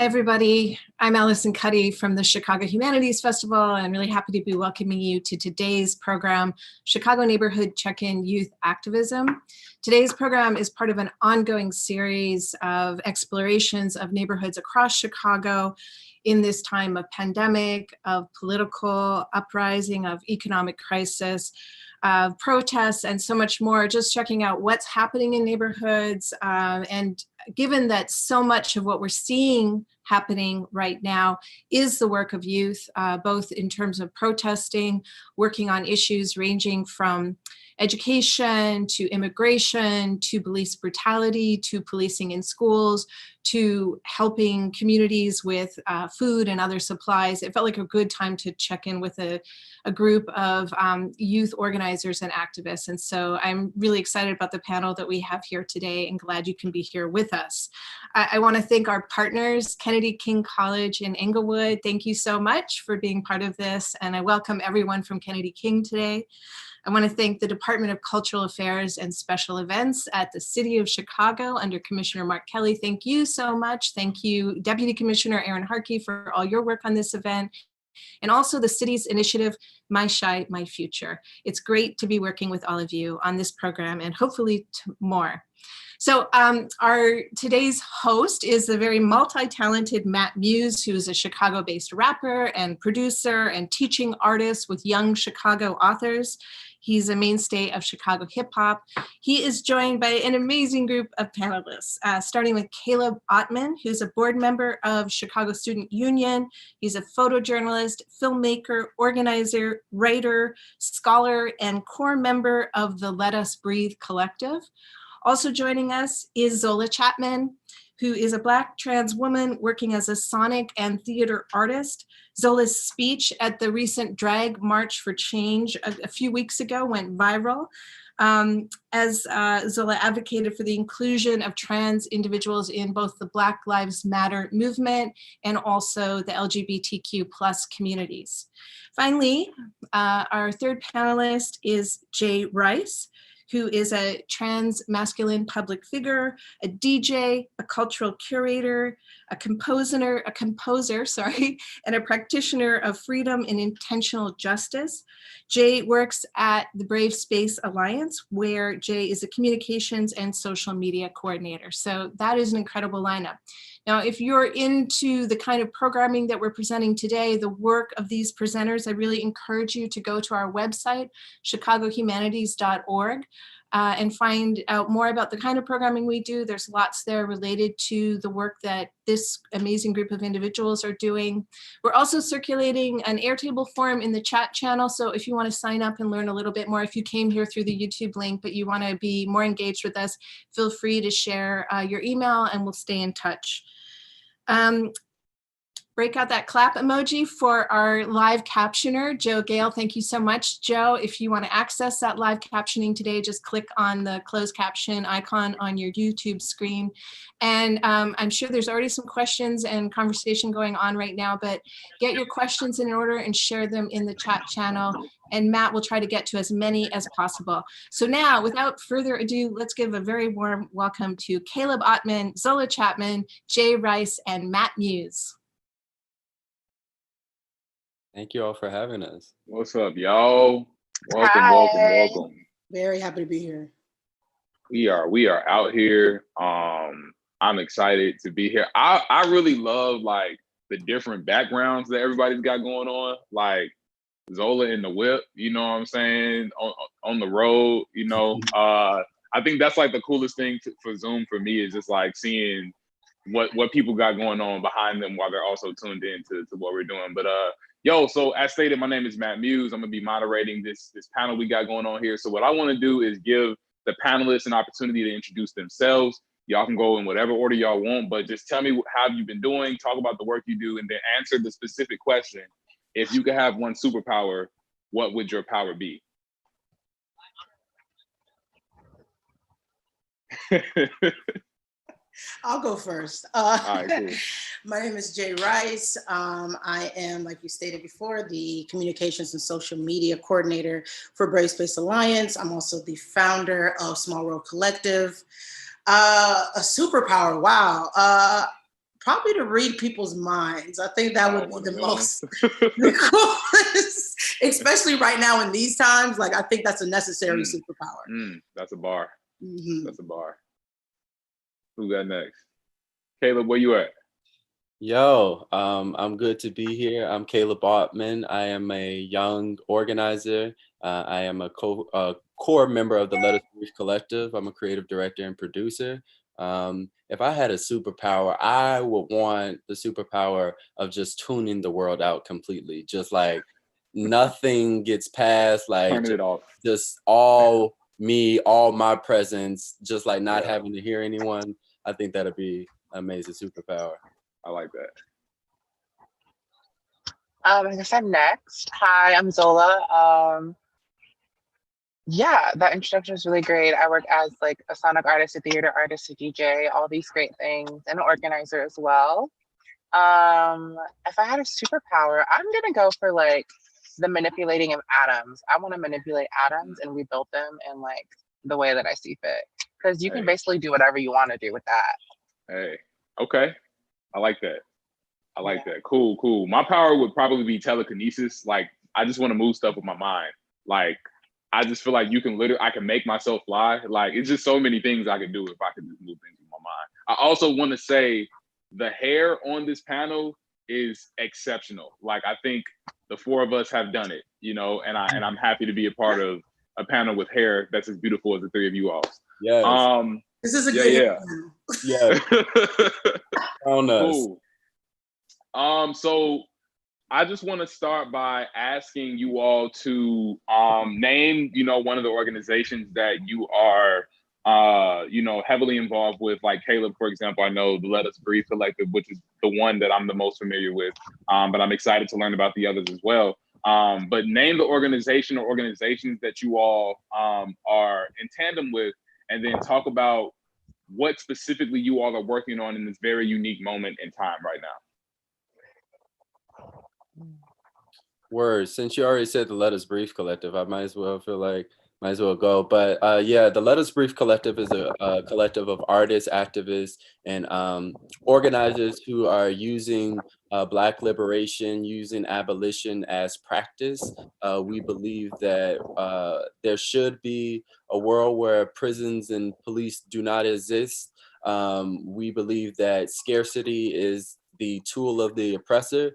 Hi, everybody. I'm Allison Cuddy from the Chicago Humanities Festival, and I'm really happy to be welcoming you to today's program, Chicago Neighborhood Check-In Youth Activism. Today's program is part of an ongoing series of explorations of neighborhoods across Chicago in this time of pandemic, of political uprising, of economic crisis, of protests, and so much more, just checking out what's happening in neighborhoods. And given that so much of what we're seeing happening right now is the work of youth, both in terms of protesting, working on issues ranging from education to immigration to police brutality to policing in schools to helping communities with food and other supplies. It felt like a good time to check in with a group of youth organizers and activists. And so I'm really excited about the panel that we have here today and glad you can be here with us. I want to thank our partners, Kennedy King College in Englewood. Thank you so much for being part of this. And I welcome everyone from Kennedy King today. I want to thank the Department of Cultural Affairs and Special Events at the City of Chicago under Commissioner Mark Kelly. Thank you so much. Thank you, Deputy Commissioner Aaron Harkey, for all your work on this event. And also the city's initiative, My Shy, My Future. It's great to be working with all of you on this program and hopefully more. So our today's host is the very multi-talented Matt Muse, who is a Chicago-based rapper and producer and teaching artist with young Chicago authors. He's a mainstay of Chicago hip hop. He is joined by an amazing group of panelists, starting with Caleb Ottman, who's a board member of Chicago Student Union. He's a photojournalist, filmmaker, organizer, writer, scholar, and core member of the Let Us Breathe collective. Also joining us is Zola Chapman, who is a Black trans woman working as a sonic and theater artist. Zola's speech at the recent Drag March for Change a few weeks ago went viral as Zola advocated for the inclusion of trans individuals in both the Black Lives Matter movement and also the LGBTQ+ communities. Finally, our third panelist is Jay Rice, who is a trans masculine public figure, a DJ, a cultural curator, a composer, and a practitioner of freedom and intentional justice. Jay works at the Brave Space Alliance, where Jay is a communications and social media coordinator. So that is an incredible lineup. Now, if you're into the kind of programming that we're presenting today, the work of these presenters, I really encourage you to go to our website, chicagohumanities.org, and find out more about the kind of programming we do. There's lots there related to the work that this amazing group of individuals are doing. We're also circulating an Airtable forum in the chat channel. So if you want to sign up and learn a little bit more, if you came here through the YouTube link, but you want to be more engaged with us, feel free to share your email and we'll stay in touch. Break out that clap emoji for our live captioner, Joe Gale. Thank you so much, Joe. If you want to access that live captioning today, just click on the closed caption icon on your YouTube screen. And I'm sure there's already some questions and conversation going on right now, but get your questions in order and share them in the chat channel. And Matt will try to get to as many as possible. So now, without further ado, let's give a very warm welcome to Caleb Ottman, Zola Chapman, Jay Rice, and Matt Muse. Thank you all for having us. What's up, y'all? Welcome, Hi. welcome. Very happy to be here. We are out here. I'm excited to be here. I really love like the different backgrounds that everybody's got going on. Like Zola in the whip, you know what I'm saying? On the road, you know. I think that's like the coolest thing for Zoom for me is just like seeing what people got going on behind them while they're also tuned in to what we're doing. But yo, so as stated, my name is Matt Muse. I'm gonna be moderating this panel we got going on here. So what I wanna do is give the panelists an opportunity to introduce themselves. Y'all can go in whatever order y'all want, but just tell me how you've been doing, talk about the work you do, and then answer the specific question. If you could have one superpower, what would your power be? I'll go first. All right, cool. My name is Jay Rice. I am, like you stated before, the communications and social media coordinator for Brave Space Alliance. I'm also the founder of Small World Collective. A superpower, wow. probably to read people's minds. I think that would be the most, the coolest, especially right now in these times. Like, I think that's a necessary superpower. That's a bar. Mm-hmm. That's a bar. Who got next? Caleb, where you at? Yo, I'm good to be here. I'm Caleb Ottman. I am a young organizer. I am a core member of the Let Us Brief Collective. I'm a creative director and producer. If I had a superpower, I would want the superpower of just tuning the world out completely. Just like nothing gets past, like Turning it off. just all me, all my presence, just like not having to hear anyone. I think that'd be an amazing superpower. I like that. I guess I'm next. Hi, I'm Zola. Yeah, that introduction is really great. I work as like a sonic artist, a theater artist, a DJ, all these great things, and an organizer as well. If I had a superpower, I'm gonna go for like the manipulating of atoms. I want to manipulate atoms and rebuild them in like the way that I see fit. Because you can basically do whatever you want to do with that. Hey, okay. I like that. I like that. Cool, cool. My power would probably be telekinesis. Like, I just want to move stuff with my mind. Like, I just feel like I can make myself fly. Like, it's just so many things I could do if I could just move things with my mind. I also want to say the hair on this panel is exceptional. Like, I think the four of us have done it, you know, and I'm happy to be a part of a panel with hair that's as beautiful as the three of you all. Yes. This is a good panel. Yeah. Cool. So I just want to start by asking you all to name, you know, one of the organizations that you are, you know, heavily involved with. Like Caleb, for example, I know the Let Us Brief Collective, which is the one that I'm the most familiar with, but I'm excited to learn about the others as well. But name the organization or organizations that you all are in tandem with, and then talk about what specifically you all are working on in this very unique moment in time right now. Word. Since you already said the Let Us Brief Collective, I might as well go. But yeah, the Let Us Brief Collective is a collective of artists, activists, and organizers who are using Black liberation, using abolition as practice. We believe that there should be a world where prisons and police do not exist. We believe that scarcity is the tool of the oppressor.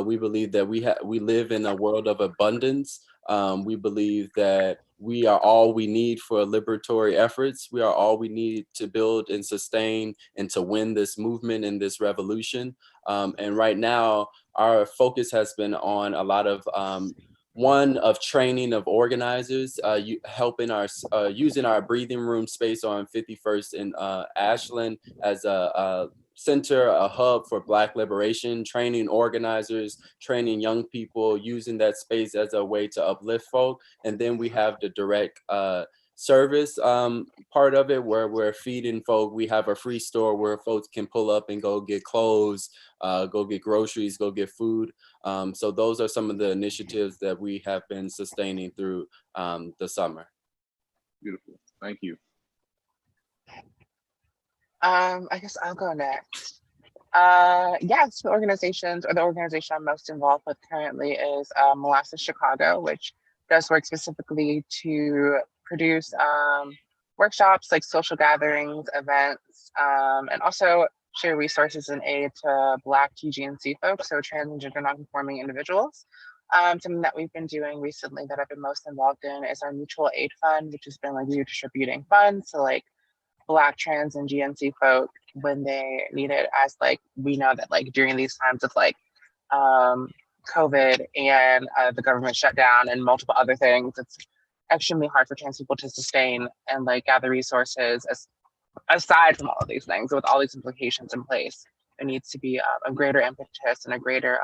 We believe that we live in a world of abundance. We believe that we are all we need for liberatory efforts. We are all we need to build and sustain and to win this movement and this revolution. And right now, our focus has been on a lot of training of organizers, helping using our breathing room space on 51st in Ashland as a center, a hub for Black liberation, training organizers, training young people, using that space as a way to uplift folk. And then we have the direct service part of it, where we're feeding folk. We have a free store where folks can pull up and go get clothes, go get groceries, go get food. So those are some of the initiatives that we have been sustaining through the summer. Beautiful. Thank you. I guess I'll go next. Yes, the organization I'm most involved with currently is Molasses Chicago, which does work specifically to produce workshops, like social gatherings, events, and also share resources and aid to Black TGNC folks, so trans and gender nonconforming individuals. Something that we've been doing recently that I've been most involved in is our mutual aid fund, which has been like redistributing funds to like Black, trans, and GNC folk when they need it, as like we know that like during these times of like COVID and the government shutdown and multiple other things, it's extremely hard for trans people to sustain and like gather resources aside from all of these things. With all these implications in place, there needs to be a greater impetus and a greater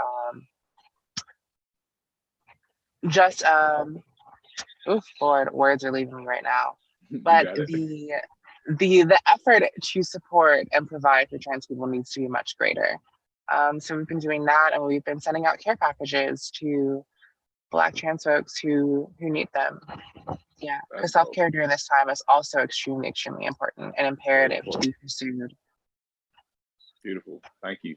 Lord, words are leaving me right now. But the effort to support and provide for trans people needs to be much greater. So we've been doing that, and we've been sending out care packages to Black trans folks who need them. Yeah, because self-care during this time is also extremely, extremely important and imperative to be pursued. Beautiful. Thank you.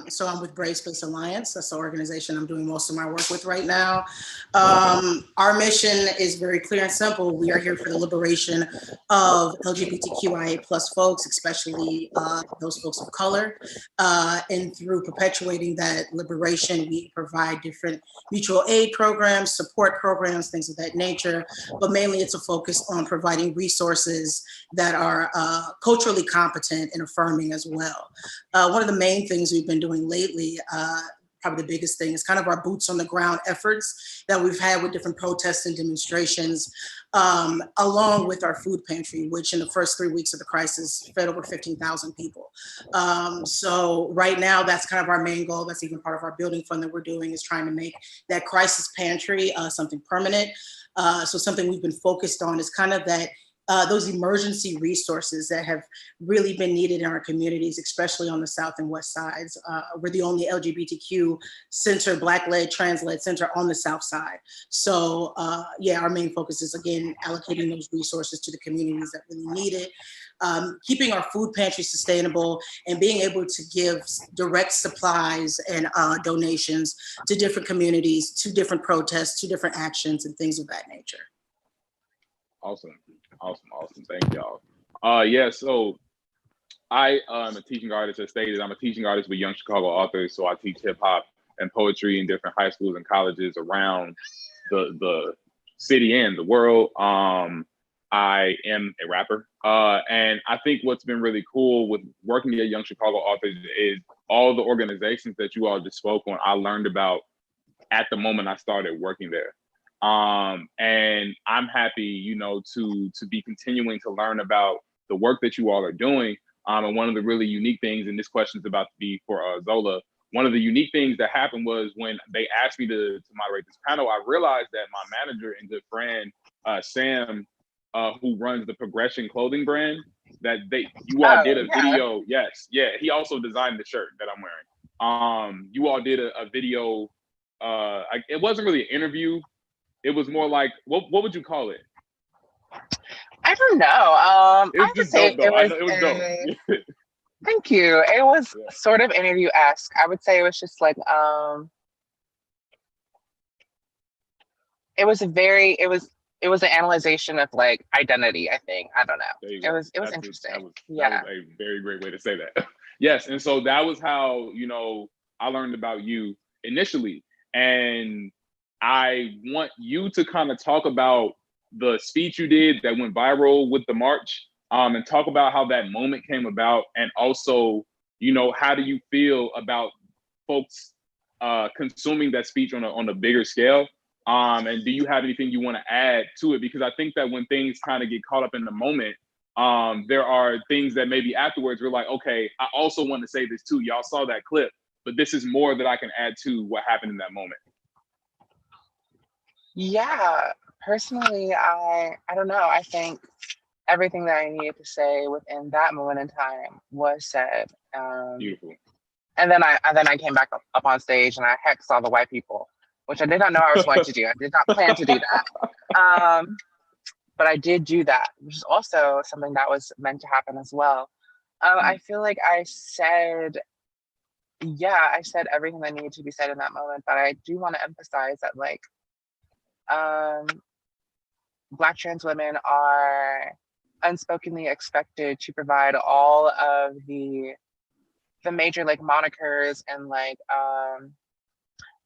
So I'm with Bracelets Alliance. That's the organization I'm doing most of my work with right now. Our mission is very clear and simple. We are here for the liberation of LGBTQIA plus folks, especially those folks of color. And through perpetuating that liberation, we provide different mutual aid programs, support programs, things of that nature. But mainly it's a focus on providing resources that are culturally competent and affirming as well. One of the main things we've been doing lately, probably the biggest thing, is kind of our boots on the ground efforts that we've had with different protests and demonstrations, along with our food pantry, which in the first 3 weeks of the crisis fed over 15,000 people. So right now, that's kind of our main goal. That's even part of our building fund that we're doing, is trying to make that crisis pantry something permanent. So something we've been focused on is kind of that those emergency resources that have really been needed in our communities, especially on the South and West sides. We're the only LGBTQ center, Black-led, trans-led center on the South side. So yeah, our main focus is, again, allocating those resources to the communities that really need it, keeping our food pantry sustainable, and being able to give direct supplies and donations to different communities, to different protests, to different actions, and things of that nature. Awesome. Thank y'all. Yeah, so I am a teaching artist. As stated, I'm a teaching artist with Young Chicago Authors. So I teach hip hop and poetry in different high schools and colleges around the city and the world. I am a rapper. And I think what's been really cool with working at Young Chicago Authors is all the organizations that you all just spoke on, I learned about at the moment I started working there. And I'm happy, you know, to be continuing to learn about the work that you all are doing. And one of the really unique things, and this question is about to be for Zola, one of the unique things that happened was when they asked me to moderate this panel, I realized that my manager and good friend, Sam, who runs the Progression clothing brand, that you all did a video. Yes, yeah, he also designed the shirt that I'm wearing. You all did a video. It wasn't really an interview. It was more like, what would you call it? I don't know. It was just dope, though. I know it was dope. Thank you. It was sort of interview-esque. I would say it was just like, it was an analyzation of like identity, I think. I don't know. It was interesting. That was a very great way to say that. Yes, and so that was how, you know, I learned about you initially. And I want you to kind of talk about the speech you did that went viral with the march, and talk about how that moment came about, and also, you know, how do you feel about folks consuming that speech on a bigger scale, and do you have anything you want to add to it? Because I think that when things kind of get caught up in the moment, there are things that maybe afterwards we're like, okay, I also want to say this too. Y'all saw that clip, but this is more that I can add to what happened in that moment. Yeah, personally, I don't know. I think everything that I needed to say within that moment in time was said. Beautiful. And then I came back up on stage and I hexed all the white people, which I did not know I was going to do. I did not plan to do that. But I did do that, which is also something that was meant to happen as well. I feel like I said everything that needed to be said in that moment, but I do want to emphasize that, like, Black trans women are unspokenly expected to provide all of the major like monikers and like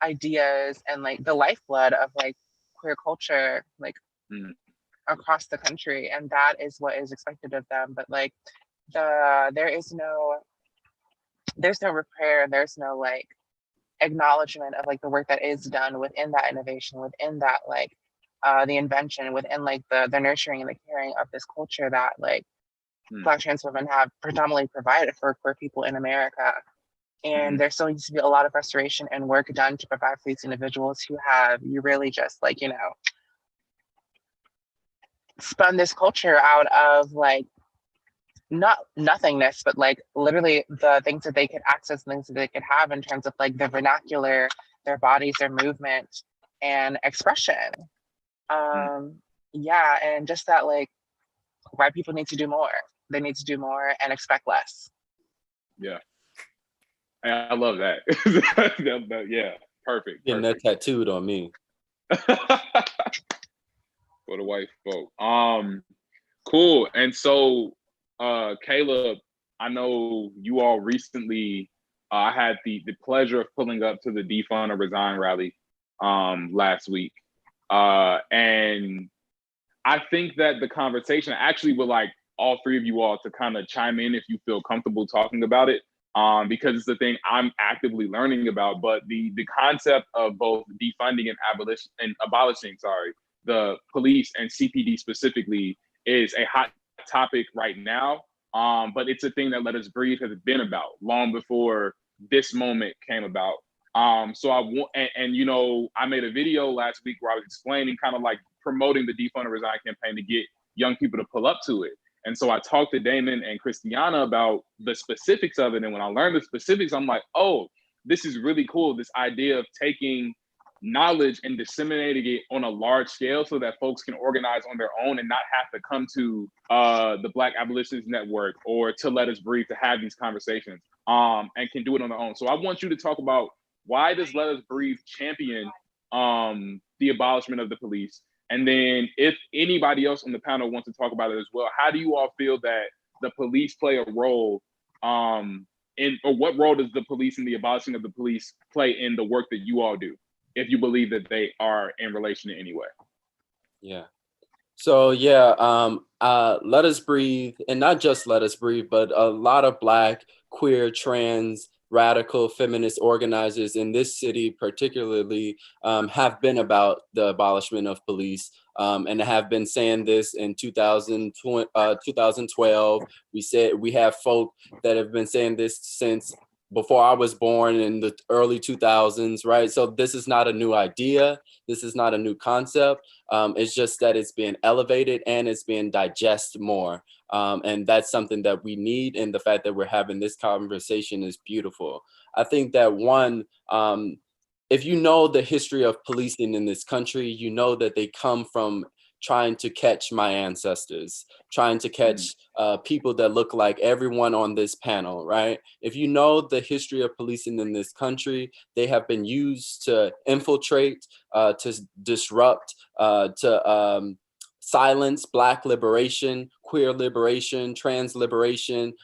ideas and like the lifeblood of like queer culture like across the country, and that is what is expected of them. But like there's no repair, there's no like acknowledgement of like the work that is done within that innovation, within that like the invention, within like the nurturing and the caring of this culture that like Black trans women have predominantly provided for queer people in America. And there still needs to be a lot of restoration and work done to provide for these individuals who have really just like, you know, spun this culture out of like not nothingness, but like literally the things that they could access, things that they could have in terms of like their vernacular, their bodies, their movement and expression. Yeah, and just that like white people need to do more. They need to do more and expect less. Yeah. And I love that. Yeah, perfect. Getting that tattooed on me. For the white folk. Cool. And so, Caleb, I know you all recently, I had the pleasure of pulling up to the Defund or Resign rally last week. And I think that the conversation, I actually would like all three of you all to kind of chime in if you feel comfortable talking about it, because it's the thing I'm actively learning about. But the concept of both defunding and abolishing, the police and CPD specifically is a hot topic right now. But it's a thing that Let Us Breathe has been about long before this moment came about. So I want, and you know, I made a video last week where I was explaining, kind of like promoting the Defund and Resign campaign to get young people to pull up to it. And so I talked to Damon and Christiana about the specifics of it. And when I learned the specifics, I'm like, oh, this is really cool. This idea of taking knowledge and disseminating it on a large scale so that folks can organize on their own and not have to come to the Black Abolitionist Network or to Let Us Breathe to have these conversations, and can do it on their own. So I want you to talk about, why does Let Us Breathe champion the abolishment of the police? And then if anybody else on the panel wants to talk about it as well, how do you all feel that the police play a role or what role does the police and the abolishing of the police play in the work that you all do, if you believe that they are in relation in any way? Yeah. So yeah, Let Us Breathe, and not just Let Us Breathe, but a lot of Black, queer, trans, radical feminist organizers in this city particularly have been about the abolishment of police, and have been saying this in 2012. We have folk that have been saying this since before I was born in the early 2000s, right? So this is not a new idea. This is not a new concept. It's just that it's being elevated and it's being digested more. And that's something that we need. And the fact that we're having this conversation is beautiful. I think that one, if you know the history of policing in this country, you know that they come from trying to catch my ancestors, trying to catch people that look like everyone on this panel, right? If you know the history of policing in this country, they have been used to infiltrate, to disrupt, to silence Black liberation, queer liberation, trans liberation,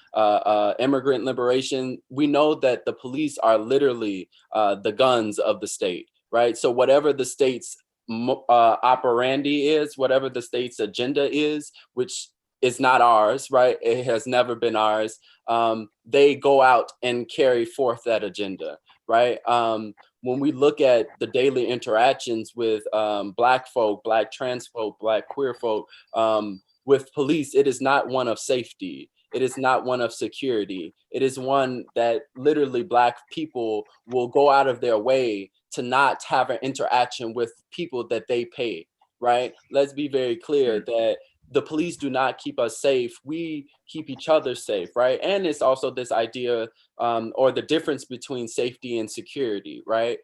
immigrant liberation. We know that the police are literally the guns of the state, right? So whatever the state's operandi is, whatever the state's agenda is, which is not ours, right? It has never been ours. They go out and carry forth that agenda, right? When we look at the daily interactions with Black folk, Black trans folk, Black queer folk, with police, it is not one of safety. It is not one of security. It is one that literally Black people will go out of their way to not have an interaction with people that they pay, right? Let's be very clear that the police do not keep us safe. We keep each other safe, right? And it's also this idea or the difference between safety and security, right?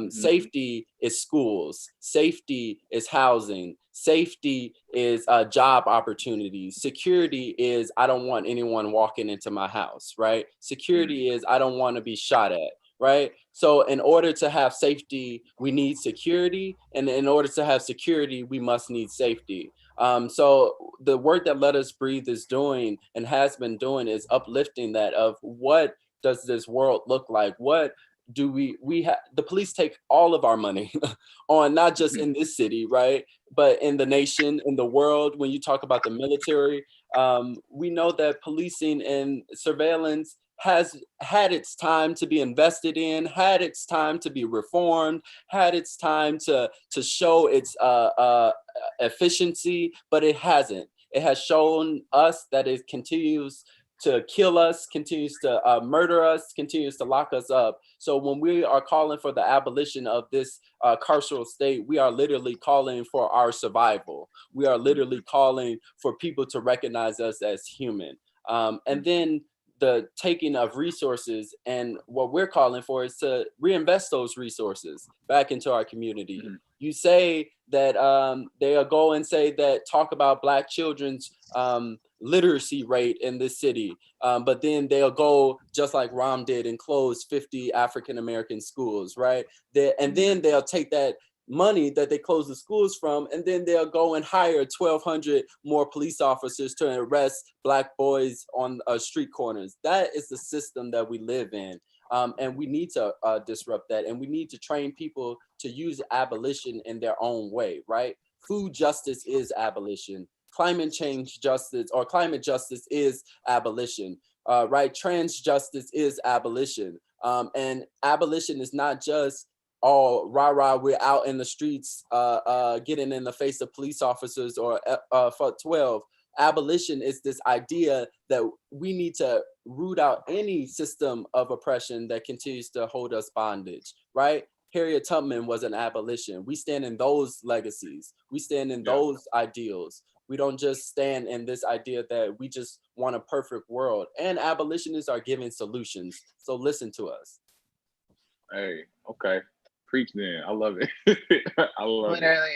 Safety is schools. Safety is housing. Safety is job opportunities. Security is, I don't want anyone walking into my house, right? Security is, I don't want to be shot at, right? So in order to have safety, we need security. And in order to have security, we must need safety. So the work that Let Us Breathe is doing and has been doing is uplifting that of what does this world look like? What do we have? The police take all of our money on, not just in this city, right? But in the nation, in the world. When you talk about the military, we know that policing and surveillance has had its time to be invested in, had its time to be reformed, had its time to show its efficiency, but it hasn't. It has shown us that it continues to kill us, continues to murder us, continues to lock us up. So when we are calling for the abolition of this carceral state, we are literally calling for our survival. We are literally calling for people to recognize us as human. And then the taking of resources, and what we're calling for is to reinvest those resources back into our community. You say that they'll go and say that, talk about Black children's literacy rate in this city. But then they'll go, just like Rom did, and close 50 African-American schools, right? And then they'll take that money that they close the schools from, and then they'll go and hire 1,200 more police officers to arrest Black boys on street corners. That is the system that we live in. And we need to disrupt that. And we need to train people to use abolition in their own way, right? Food justice is abolition. Climate change justice, or climate justice, is abolition, right? Trans justice is abolition. And abolition is not just, oh, rah, we're out in the streets getting in the face of police officers or for 12. Abolition is this idea that we need to root out any system of oppression that continues to hold us bondage, right? Harriet Tubman was an abolition. We stand in those legacies. We stand in those ideals. We don't just stand in this idea that we just want a perfect world. And abolitionists are giving solutions. So listen to us. Hey, okay. Preach then. I love it. I love Literally.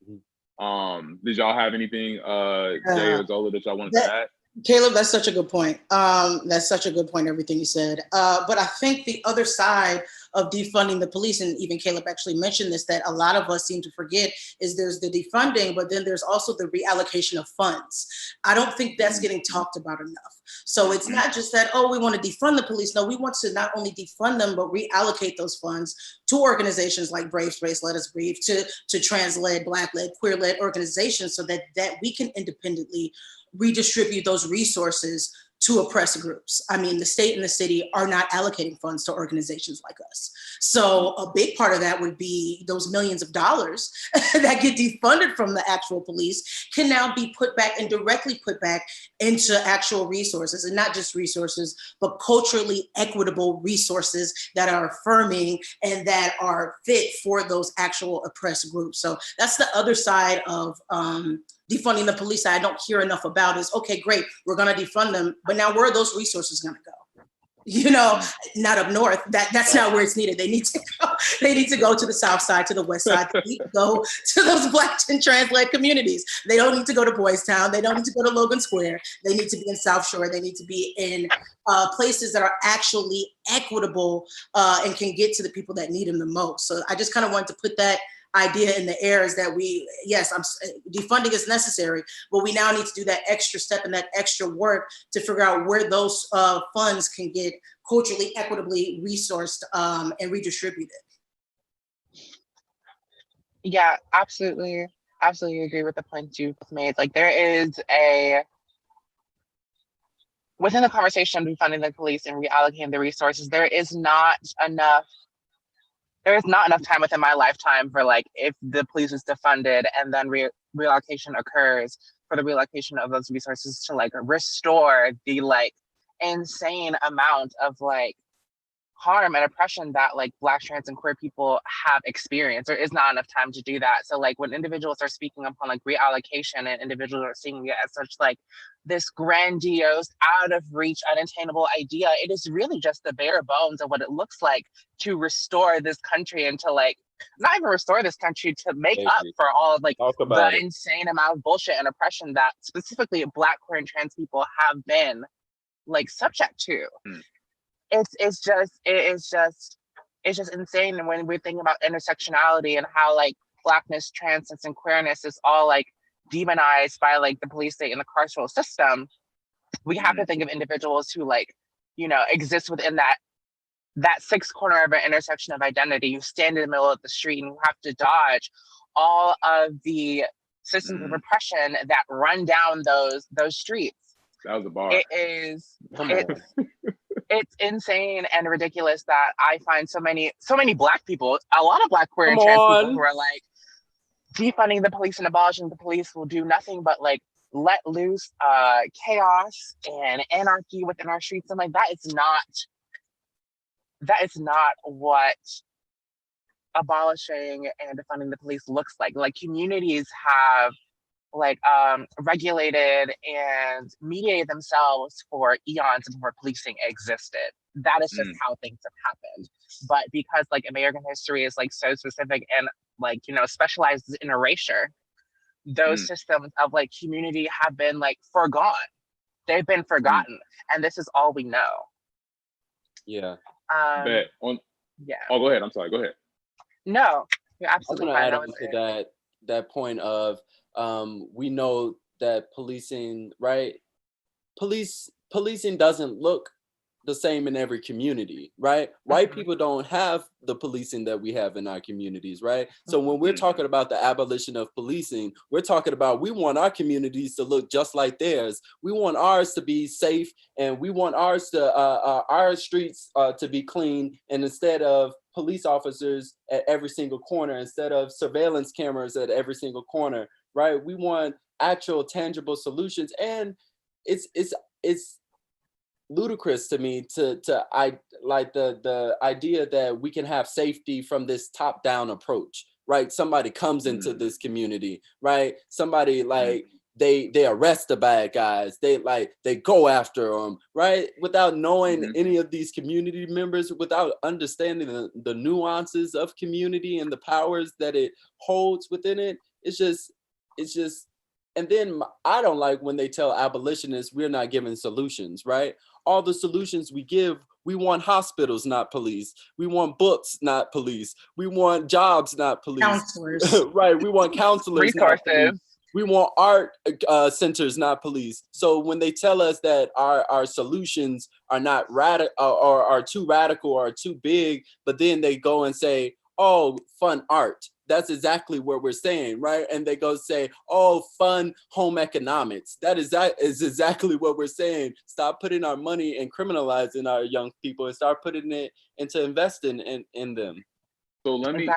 it. Did y'all have anything, Jay or Zola, that y'all wanted to add? Caleb, that's such a good point. That's such a good point, everything you said. But I think the other side of defunding the police, and even Caleb actually mentioned this, that a lot of us seem to forget, is there's the defunding, but then there's also the reallocation of funds. I don't think that's getting talked about enough. So it's not just that, oh, we want to defund the police. No, we want to not only defund them, but reallocate those funds to organizations like Brave Space, Let Us Breathe, to trans-led, Black-led, queer-led organizations, so that we can independently redistribute those resources to oppressed groups. I mean, the state and the city are not allocating funds to organizations like us. So a big part of that would be those millions of dollars that get defunded from the actual police can now be put back and directly put back into actual resources, and not just resources, but culturally equitable resources that are affirming and that are fit for those actual oppressed groups. So that's the other side of defunding the police that I don't hear enough about. Is, okay, great, we're gonna defund them, but now where are those resources gonna go? You know, not up north. That's not where it's needed. They need to go. They need to go to the south side, to the west side. They need to go to those Black and trans-led communities. They don't need to go to Boys Town. They don't need to go to Logan Square. They need to be in South Shore. They need to be in places that are actually equitable and can get to the people that need them the most. So I just kind of wanted to put that idea in the air, is that defunding is necessary, but we now need to do that extra step and that extra work to figure out where those funds can get culturally equitably resourced and redistributed. Yeah, absolutely agree with the points you've made. Like, within the conversation of defunding the police and reallocating the resources, there is not enough time within my lifetime for, like, if the police is defunded and then reallocation occurs, for the reallocation of those resources to, like, restore the, like, insane amount of, like, harm and oppression that, like, Black, trans, and queer people have experienced. There is not enough time to do that. So, like, when individuals are speaking upon, like, reallocation, and individuals are seeing it as such, like, this grandiose, out of reach, unattainable idea, it is really just the bare bones of what it looks like to restore this country, and to, like, not even restore this country, to make up for all of, like, the insane amount of bullshit and oppression that specifically Black, queer, and trans people have been, like, subject to. It's just insane. And when we're thinking about intersectionality and how, like, Blackness, transness, and queerness is all, like, demonized by, like, the police state and the carceral system, we have to think of individuals who, like, you know, exist within that sixth corner of an intersection of identity. You stand in the middle of the street and you have to dodge all of the systems of repression that run down those streets. That was a bar. It's insane and ridiculous that I find so many Black people, a lot of Black, queer, and trans people, who are like, defunding the police and abolishing the police will do nothing but, like, let loose chaos and anarchy within our streets. And, like, that is not what abolishing and defunding the police looks like. Like, communities have, like, regulated and mediated themselves for eons before policing existed. That is just how things have happened. But because, like, American history is, like, so specific and, like, you know, specializes in erasure, those systems of, like, community have been, like, forgone. they've been forgotten, and this is all we know. Yeah. Yeah. Oh, go ahead. I'm sorry. Go ahead. No, you're I'm absolutely gonna fine. add That on was to it. that point of we know that policing, right? Policing doesn't look the same in every community, right? White people don't have the policing that we have in our communities, right? So when we're talking about the abolition of policing, we're talking about we want our communities to look just like theirs. We want ours to be safe, and we want ours to our streets to be clean. And instead of police officers at every single corner, instead of surveillance cameras at every single corner, right? We want actual tangible solutions, and it's ludicrous to me to I like the idea that we can have safety from this top down approach, right? Somebody comes into this community, right? Somebody like they arrest the bad guys, they go after them, right? Without knowing any of these community members, without understanding the nuances of community and the powers that it holds within it. It's just and then I don't like when they tell abolitionists we're not giving solutions, right? All the solutions we give, we want hospitals, not police. We want books, not police. We want jobs, not police. Counselors. Right, we want counselors, not police. Resources. We want art centers, not police. So when they tell us that our solutions are not radical or are too radical or too big, but then they go and say, oh, fun art. That's exactly what we're saying, right? And they go say, oh, fun home economics. That is exactly what we're saying. Stop putting our money and criminalizing our young people and start putting it into investing in them. So let me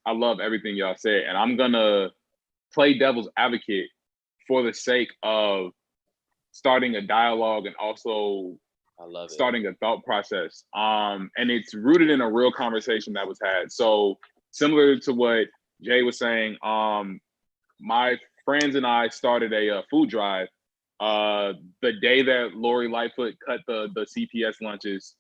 I love everything y'all said, and I'm gonna play devil's advocate for the sake of starting a dialogue and also starting a thought process. And it's rooted in a real conversation that was had. So similar to what Jay was saying, my friends and I started a food drive the day that Lori Lightfoot cut the CPS lunches.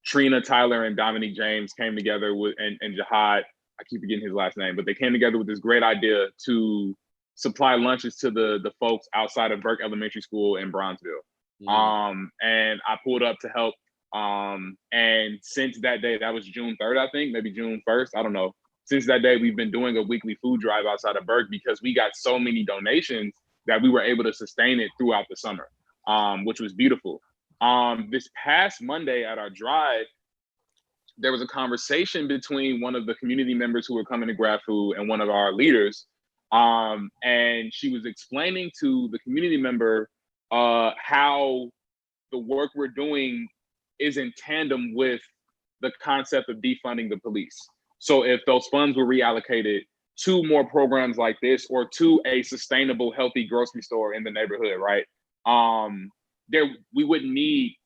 Trina, Tyler, and Dominique James came together with, and Jihad, I keep forgetting his last name, but they came together with this great idea to supply lunches to the folks outside of Burke Elementary School in Bronzeville. And I pulled up to help. And since that day, that was June 3rd, I think, maybe June 1st, I don't know. Since that day, we've been doing a weekly food drive outside of Burke because we got so many donations that we were able to sustain it throughout the summer, which was beautiful. This past Monday at our drive, there was a conversation between one of the community members who were coming to grab food and one of our leaders. And she was explaining to the community member how the work we're doing is in tandem with the concept of defunding the police. So if those funds were reallocated to more programs like this or to a sustainable, healthy grocery store in the neighborhood, right? We wouldn't need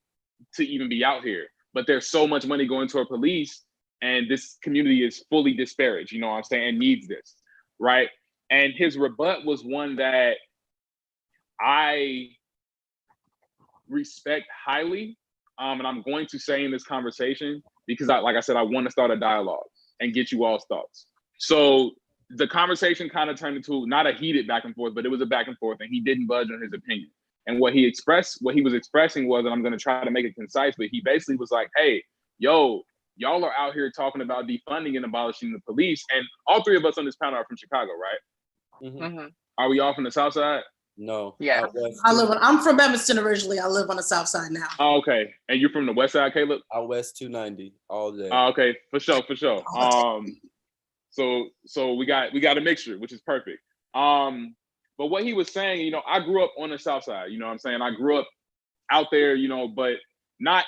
to even be out here. But there's so much money going toward police, and this community is fully disparaged, you know what I'm saying, and needs this, right? And his rebut was one that I respect highly, and I'm going to say in this conversation, because like I said, I want to start a dialogue and get you all's thoughts. So the conversation kind of turned into not a heated back and forth, but it was a back and forth, and he didn't budge on his opinion. And what he was expressing was, and I'm going to try to make it concise, but he basically was like, hey, yo, y'all are out here talking about defunding and abolishing the police. And all three of us on this panel are from Chicago, right? Are we all from the South Side? No. Yeah. I'm from Evanston originally. I live on the South Side now. Oh, okay. And you're from the West Side, Caleb? Out West 290 all day. Okay, for sure. So we got a mixture, which is perfect. But what he was saying, you know, I grew up on the South Side, you know what I'm saying? I grew up out there, you know, but not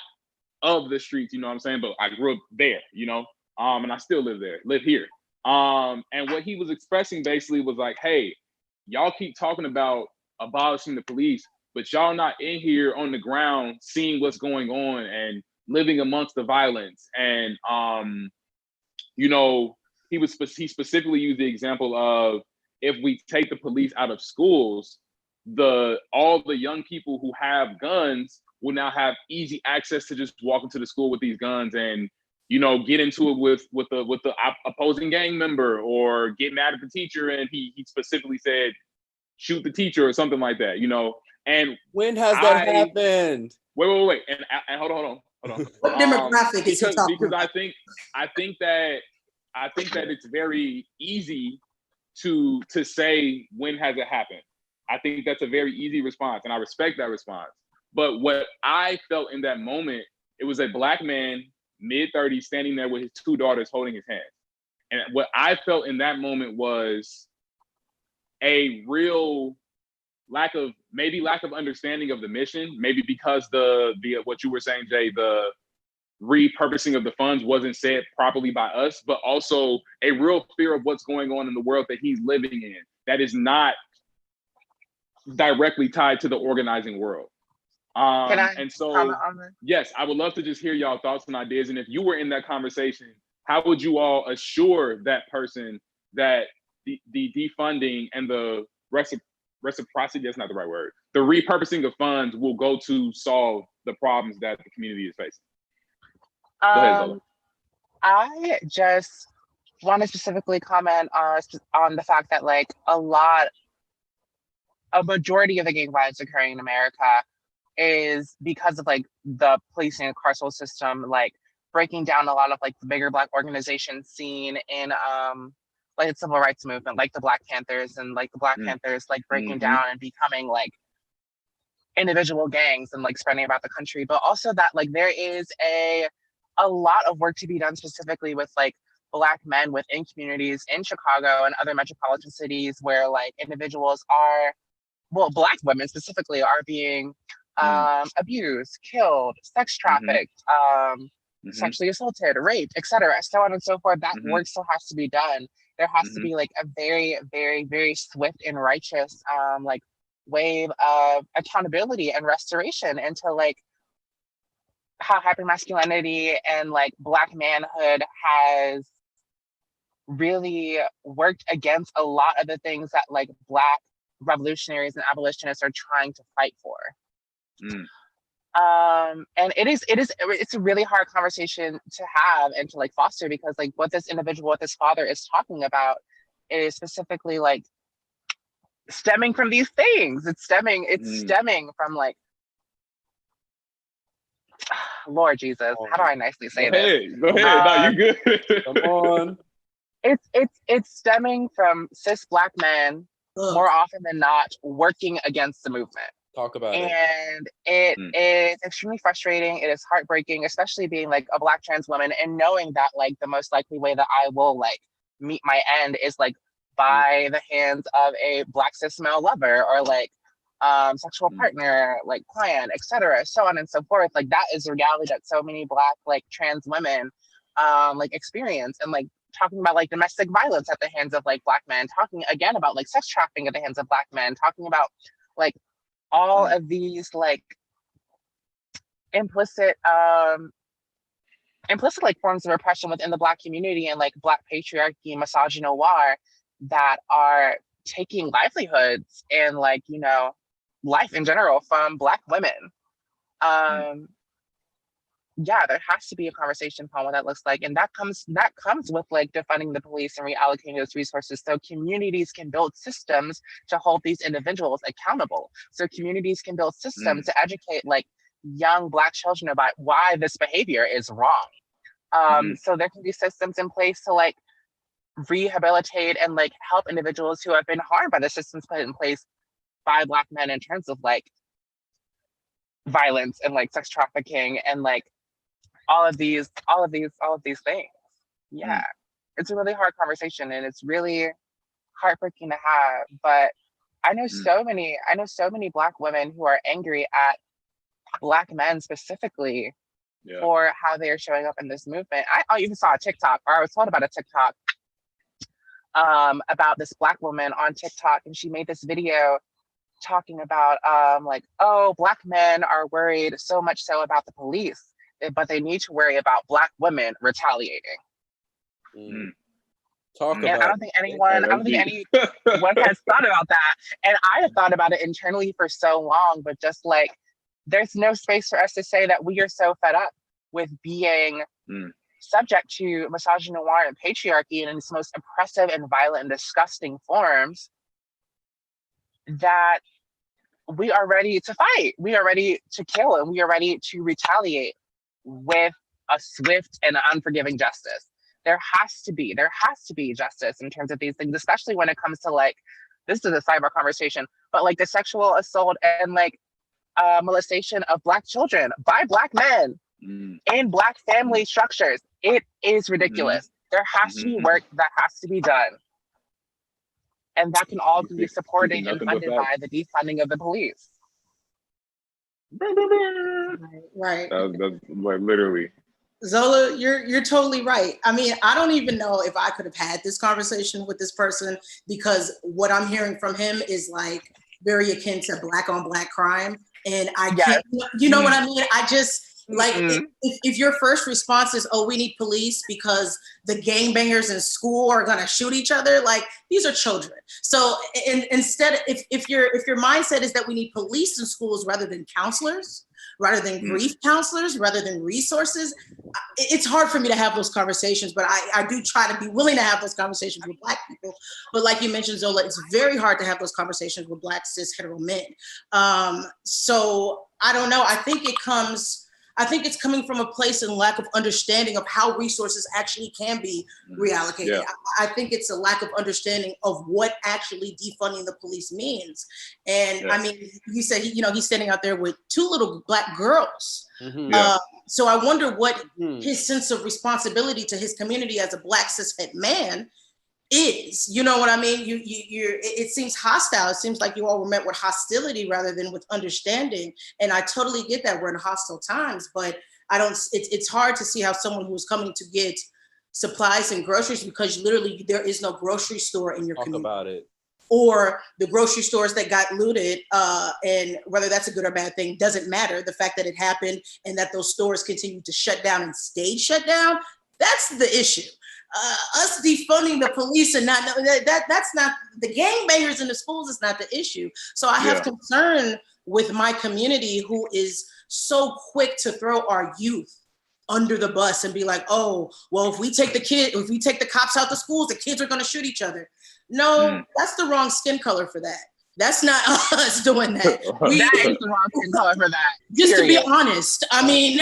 of the streets, you know what I'm saying? But I grew up there, you know, and I still live here. And what he was expressing basically was like, hey, y'all keep talking about abolishing the police, but y'all not in here on the ground seeing what's going on and living amongst the violence. And, you know, he specifically used the example of, if we take the police out of schools, all the young people who have guns will now have easy access to just walk into the school with these guns and, you know, get into it with the opposing gang member or get mad at the teacher. And he specifically said, shoot the teacher or something like that, you know. And when has that happened? Wait, and hold on. What demographic is he talking because about? I think that it's very easy to say when has it happened. I think that's a very easy response, and I respect that response. But what I felt in that moment, it was a Black man, mid-30s, standing there with his 2 daughters holding his hand. And what I felt in that moment was a real lack of understanding of the mission, maybe because the what you were saying, Jay, the repurposing of the funds wasn't said properly by us, but also a real fear of what's going on in the world that he's living in that is not directly tied to the organizing world. And so, yes, I would love to just hear y'all thoughts and ideas. And if you were in that conversation, how would you all assure that person that the defunding and the reciprocity, that's not the right word, the repurposing of funds will go to solve the problems that the community is facing? Go ahead, Zola. I just want to specifically comment on the fact that like a majority of the gang violence occurring in America is because of like the policing and carceral system, like breaking down a lot of like the bigger Black organizations seen in like the civil rights movement, like the Black Panthers and like the Black Panthers like breaking down and becoming like individual gangs and like spreading about the country. But also that like there is a lot of work to be done specifically with like Black men within communities in Chicago and other metropolitan cities where like individuals are, well, Black women specifically are being abused, killed, sex trafficked, sexually assaulted, raped, etc., so on and so forth. That work still has to be done. There has to be like a very, very, very swift and righteous like wave of accountability and restoration into like how hypermasculinity and like Black manhood has really worked against a lot of the things that like Black revolutionaries and abolitionists are trying to fight for. And it's a really hard conversation to have and to like foster, because like what this individual, what this father is talking about is specifically like stemming from these things. It's stemming from like, Lord Jesus, how do I nicely say this? Go ahead. No, you good. Come on. It's stemming from cis Black men more often than not working against the movement. Talk about it. And it is extremely frustrating. It is heartbreaking, especially being like a Black trans woman and knowing that like the most likely way that I will like meet my end is like by the hands of a Black cis male lover or like sexual partner, like client, etc., so on and so forth. Like that is the reality that so many Black like trans women like experience. And like talking about like domestic violence at the hands of like Black men, talking again about like sex trafficking at the hands of Black men, talking about like all of these like implicit like forms of oppression within the Black community and like Black patriarchy, misogynoir that are taking livelihoods and like, you know, life in general from Black women. Yeah, there has to be a conversation upon what that looks like. And that comes with like defunding the police and reallocating those resources so communities can build systems to hold these individuals accountable. So communities can build systems to educate like young Black children about why this behavior is wrong. So there can be systems in place to like rehabilitate and like help individuals who have been harmed by the systems put in place by Black men in terms of like violence and like sex trafficking and like all of these things. Yeah, it's a really hard conversation and it's really heartbreaking to have. But I know so many Black women who are angry at Black men specifically for how they are showing up in this movement. I even saw a TikTok, or I was told about a TikTok about this Black woman on TikTok, and she made this video talking about like, oh, Black men are worried so much so about the police, but they need to worry about Black women retaliating. Talk and about I don't think anyone has thought about that. And I have thought about it internally for so long, but just like, there's no space for us to say that we are so fed up with being subject to misogynoir and patriarchy in its most oppressive and violent and disgusting forms, that we are ready to fight. We are ready to kill, and we are ready to retaliate with a swift and unforgiving justice. There has to be justice in terms of these things, especially when it comes to like, this is a cyber conversation, but like the sexual assault and like molestation of Black children by Black men in Black family structures. It is ridiculous. There has to be work that has to be done. And that can all be supported and funded by the defunding of the police. Right. That's like literally. Zola, you're totally right. I mean, I don't even know if I could have had this conversation with this person, because what I'm hearing from him is like very akin to Black on Black crime. And I can't, you know what I mean? I just, like, if your first response is, oh, we need police because the gangbangers in school are gonna shoot each other, like, these are children. So instead, if your mindset is that we need police in schools rather than counselors, rather than grief counselors, rather than resources, it's hard for me to have those conversations, but I do try to be willing to have those conversations with Black people. But like you mentioned, Zola, it's very hard to have those conversations with Black cis hetero men. So I don't know, I think it's coming from a place and lack of understanding of how resources actually can be reallocated. Yeah. I think it's a lack of understanding of what actually defunding the police means. And I mean, you said, he's standing out there with 2 little Black girls. So I wonder what his sense of responsibility to his community as a Black cishet man is. You know what I mean? It seems hostile. It seems like you all were met with hostility rather than with understanding. And I totally get that we're in hostile times, but it's hard to see how someone who's coming to get supplies and groceries, because literally there is no grocery store in your community. Talk about it. Or the grocery stores that got looted, and whether that's a good or bad thing doesn't matter. The fact that it happened and that those stores continue to shut down and stayed shut down, that's the issue. Us defunding the police and not that's not the gangbangers in the schools is not the issue. So I have concern with my community, who is so quick to throw our youth under the bus and be like, oh, well, if we take the cops out the schools, the kids are going to shoot each other. No, that's the wrong skin color for that. That's not us doing that. That is the wrong skin color for that. Just to be honest, I mean,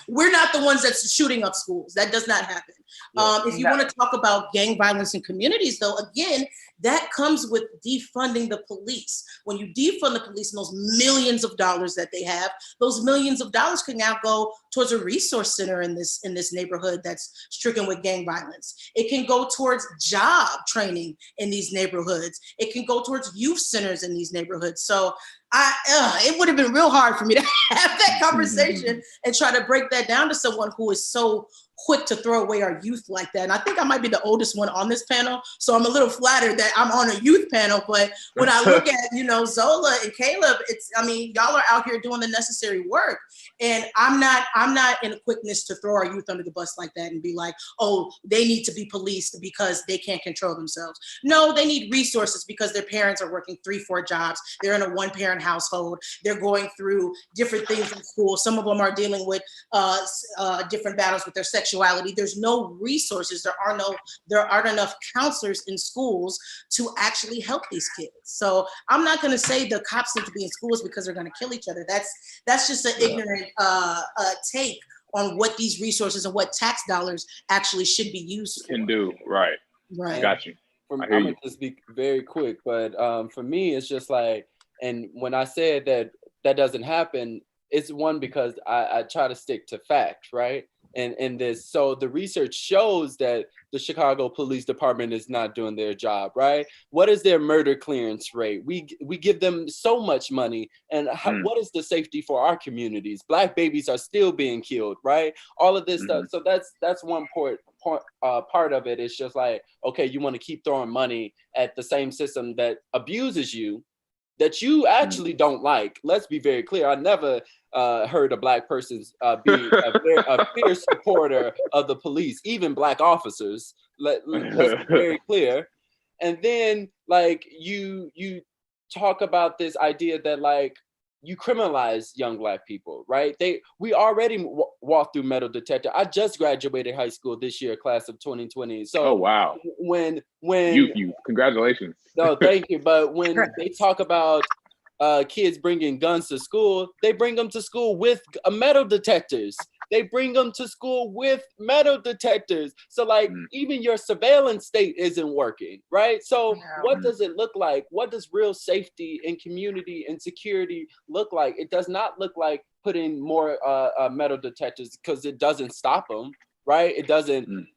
we're not the ones that's shooting up schools. That does not happen. If you want to talk about gang violence in communities, though, again, that comes with defunding the police. When you defund the police and those millions of dollars that they have, those millions of dollars can now go towards a resource center in this neighborhood that's stricken with gang violence. It can go towards job training in these neighborhoods. It can go towards youth centers in these neighborhoods. So it would have been real hard for me to have that conversation and try to break that down to someone who is so quick to throw away our youth like that. And I think I might be the oldest one on this panel, so I'm a little flattered that I'm on a youth panel. But when I look at, Zola and Caleb, y'all are out here doing the necessary work. And I'm not in a quickness to throw our youth under the bus like that and be like, oh, they need to be policed because they can't control themselves. No, they need resources because their parents are working 3-4 jobs. They're in a 1-parent household. They're going through different things in school. Some of them are dealing with different battles with their sexuality. There's no resources. There aren't enough counselors in schools to actually help these kids. So I'm not going to say the cops need to be in schools because they're going to kill each other. That's just an ignorant take on what these resources and what tax dollars actually should be used for. Can do, right. Got you. I'm going to just be very quick, but for me, it's just like, and when I said that doesn't happen, it's one because I try to stick to fact, right? And this, so the research shows that the Chicago Police Department is not doing their job, right? What is their murder clearance rate? We give them so much money, and what is the safety for our communities? Black babies are still being killed, right? All of this stuff. So that's one part of it. It's just like, okay, you want to keep throwing money at the same system that abuses you, that you actually don't like. Let's be very clear. I never heard a Black person be a fierce supporter of the police, even Black officers. Let's be very clear. And then, like, you talk about this idea that, like, you criminalize young Black people, right? We already walk through metal detector. I just graduated high school this year, class of 2020. So oh wow, when youth, congratulations. No, thank you. But when they talk about kids bringing guns to school, they bring them to school with metal detectors. They bring them to school with metal detectors. So like even your surveillance state isn't working, right? So what does it look like? What does real safety and community and security look like? It does not look like putting more metal detectors, because it doesn't stop them, right? It doesn't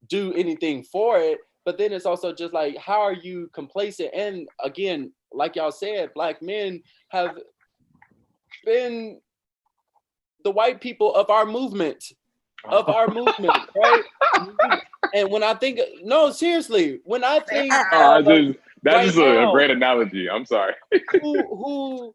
do anything for it. But then it's also just like, how are you complacent? And again, like y'all said, Black men have been the white people of our movement, right? And when I think, no, seriously, when I think that's just a great analogy. I'm sorry. who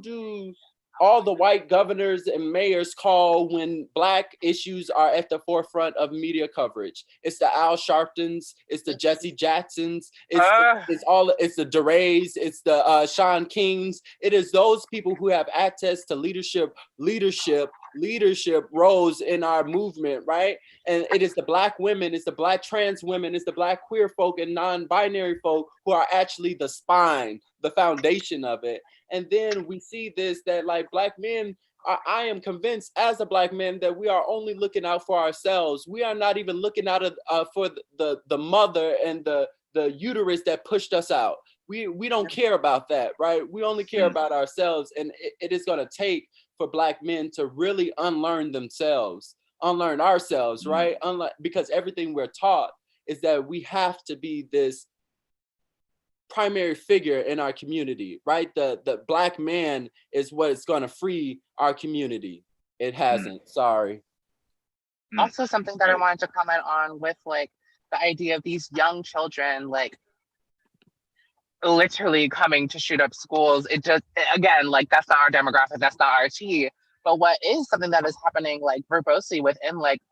do all the white governors and mayors call when Black issues are at the forefront of media coverage? It's the Al Sharptons, it's the Jesse Jacksons, it's the DeRays, it's the Sean Kings. It is those people who have access to leadership roles in our movement, right? And it is the Black women, it's the Black trans women, it's the Black queer folk and non-binary folk who are actually the spine, the foundation of it. And then we see this, that like Black men, I am convinced as a Black man that we are only looking out for ourselves. We are not even looking out for the mother and the uterus that pushed us out. We don't care about that, right? We only care about ourselves. And it is going to take for Black men to really unlearn ourselves, right? Because everything we're taught is that we have to be this primary figure in our community, right? The Black man is what is going to free our community. It hasn't. Sorry. Also, something that I wanted to comment on with like the idea of these young children, like literally coming to shoot up schools. It just, again, like that's not our demographic, that's not our tea. But what is something that is happening like verbosely within like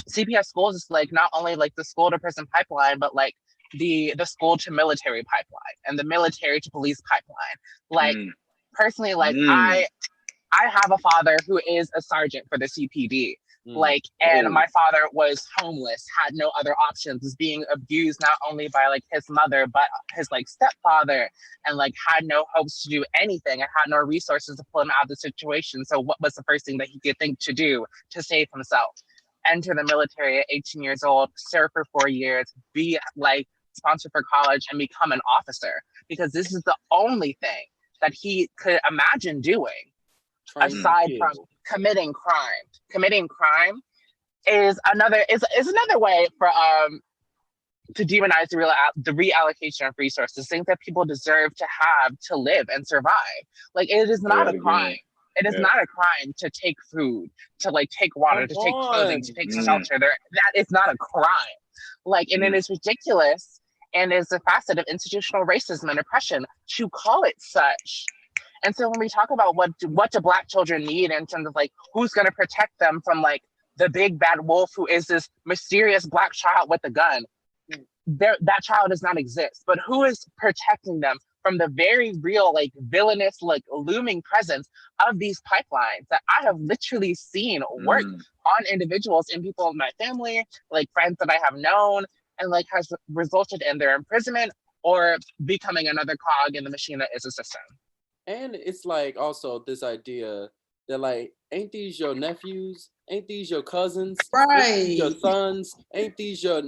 CPS schools is like not only like the school to prison pipeline, but like the school to military pipeline and the military to police pipeline. Like personally, like I have a father who is a sergeant for the CPD. Like, and my father was homeless, had no other options, was being abused not only by like his mother, but his like stepfather, and like had no hopes to do anything and had no resources to pull him out of the situation. So what was the first thing that he could think to do to save himself? Enter the military at 18 years old, serve for 4 years, be like sponsored for college and become an officer, because this is the only thing that he could imagine doing aside from committing crime. Committing crime is another way for to demonize the reallocation of resources, things that people deserve to have to live and survive. Like it is not a crime. It is not a crime to take food, to like take water, to take clothing, to take shelter. That is not a crime. Like, and it is ridiculous and is a facet of institutional racism and oppression to call it such. And so when we talk about what do Black children need in terms of like who's going to protect them from like the big bad wolf who is this mysterious Black child with a gun, that child does not exist. But who is protecting them from the very real like villainous like looming presence of these pipelines that I have literally seen work on individuals and people in my family, like friends that I have known, and like has resulted in their imprisonment or becoming another cog in the machine that is a system. And it's like also this idea that like, ain't these your nephews? Ain't these your cousins? Right. Ain't these your sons? Ain't these your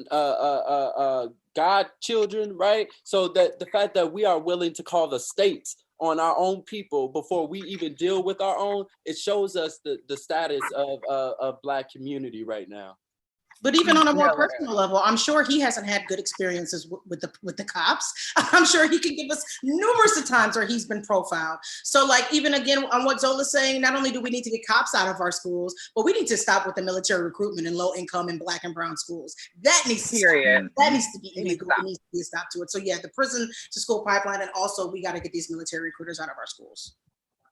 godchildren, right? So that the fact that we are willing to call the states on our own people before we even deal with our own, it shows us the status of Black community right now. But even on a more personal level, I'm sure he hasn't had good experiences with the cops. I'm sure he can give us numerous of times where he's been profiled. So like, even again, on what Zola's saying, not only do we need to get cops out of our schools, but we need to stop with the military recruitment in low income and Black and brown schools. That needs to stop. That needs to be illegal. There needs to be a stop to it. So yeah, the prison to school pipeline, and also we got to get these military recruiters out of our schools.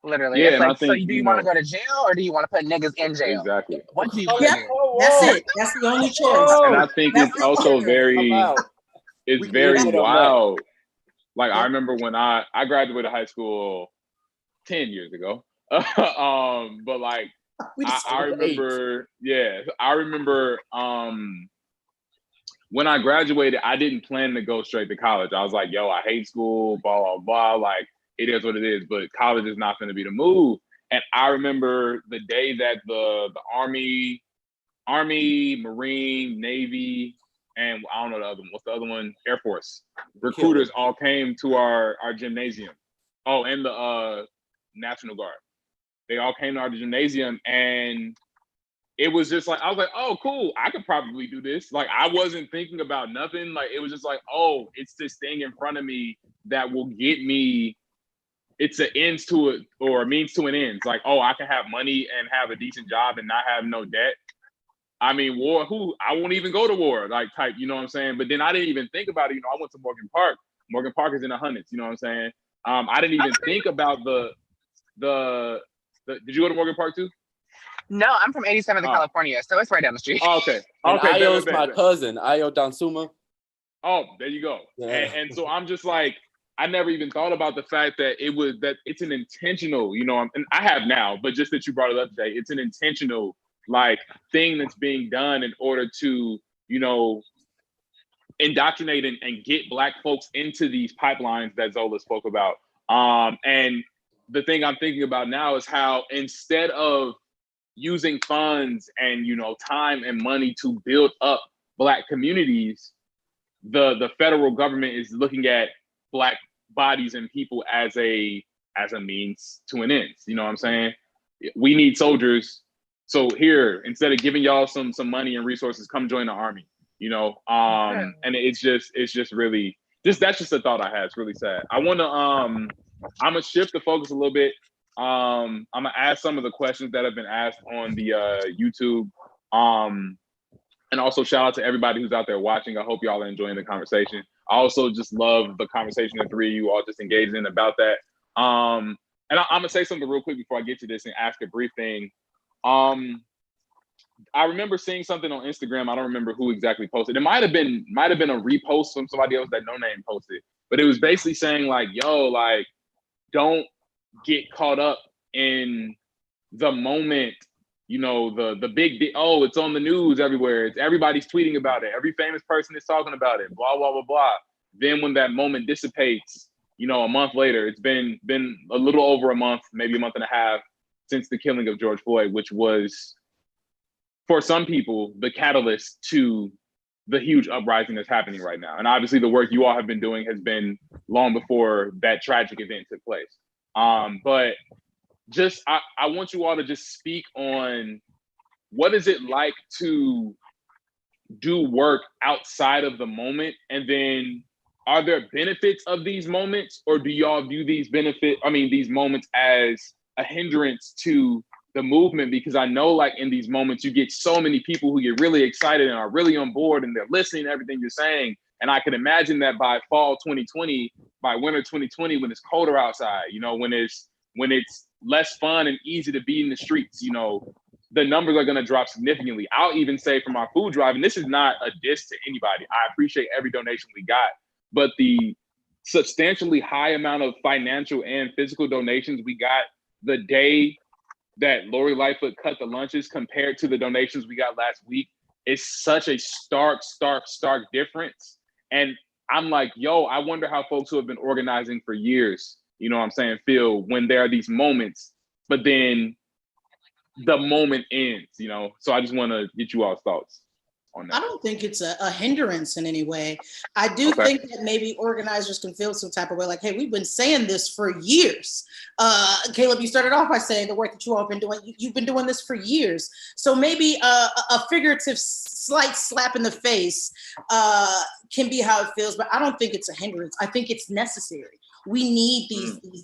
Literally. Yeah, it's like, think, so do you want to go to jail or do you want to put niggas in jail? Exactly. What do you want to do? That's it. That's the only choice. And I think it's also very wild. Like I remember when I graduated high school 10 years ago. But like I remember, I remember when I graduated, I didn't plan to go straight to college. I was like, yo, I hate school, blah, blah, blah. Like, it is what it is, but college is not going to be the move. And I remember the day that the Army, Marine, Navy, and I don't know the other one. What's the other one? Air Force. Recruiters all came to our gymnasium. Oh, and the National Guard. They all came to our gymnasium, and it was just like, I was like, oh, cool, I could probably do this. Like, I wasn't thinking about nothing. Like, it was just like, oh, it's this thing in front of me that will get me, it's an ends to it or a means to an end. Like, oh, I can have money and have a decent job and not have no debt. I mean, war, I won't even go to war, like type, you know what I'm saying? But then I didn't even think about it. You know, I went to Morgan Park. Morgan Park is in the hundreds, you know what I'm saying? I didn't even think about did you go to Morgan Park too? No, I'm from 87th California, so it's right down the street. Oh, okay. And Okay. Ayo's my cousin, Ayo Dansuma. Oh, there you go. Yeah. And so I'm just like, I never even thought about the fact that it's an intentional, you know, and I have now, but just that you brought it up today, it's an intentional like thing that's being done in order to, you know, indoctrinate and get Black folks into these pipelines that Zola spoke about. And the thing I'm thinking about now is how instead of using funds and, you know, time and money to build up Black communities, the federal government is looking at Black bodies and people as a means to an end. You know what I'm saying? We need soldiers. So here, instead of giving y'all some money and resources, come join the Army, you know? And it's just really, that's just a thought I had. It's really sad. I'm gonna shift the focus a little bit. I'm gonna ask some of the questions that have been asked on the YouTube. And also shout out to everybody who's out there watching. I hope y'all are enjoying the conversation. I also just love the conversation the three of you all just engaged in about that. And I'm gonna say something real quick before I get to this and ask a brief thing. I remember seeing something on Instagram. I don't remember who exactly posted. It might have been a repost from somebody else that no name posted. But it was basically saying like, yo, like, don't get caught up in the moment, you know, the big, oh, it's on the news everywhere. Everybody's tweeting about it. Every famous person is talking about it, blah, blah, blah, blah. Then when that moment dissipates, you know, a month later, it's been a little over a month, maybe a month and a half since the killing of George Floyd, which was, for some people, the catalyst to the huge uprising that's happening right now. And obviously the work you all have been doing has been long before that tragic event took place. But just, I want you all to just speak on what is it like to do work outside of the moment? And then are there benefits of these moments, or do y'all view these moments as a hindrance to the movement? Because I know like in these moments, you get so many people who get really excited and are really on board and they're listening to everything you're saying. And I can imagine that by fall 2020, by winter 2020, when it's colder outside, you know, when it's less fun and easy to be in the streets, you know, the numbers are going to drop significantly. I'll even say from our food drive, and this is not a diss to anybody, I appreciate every donation we got, but the substantially high amount of financial and physical donations we got the day that Lori Lightfoot cut the lunches compared to the donations we got last week is such a stark difference. And I'm like, yo, I wonder how folks who have been organizing for years, you know what I'm saying, feel when there are these moments, but then the moment ends, you know? So I just want to get you all's thoughts on that. I don't think it's a hindrance in any way. I do think that maybe organizers can feel some type of way like, hey, we've been saying this for years. Caleb, you started off by saying the work that you all have been doing, you've been doing this for years. So maybe a figurative slight slap in the face can be how it feels, but I don't think it's a hindrance. I think it's necessary. We need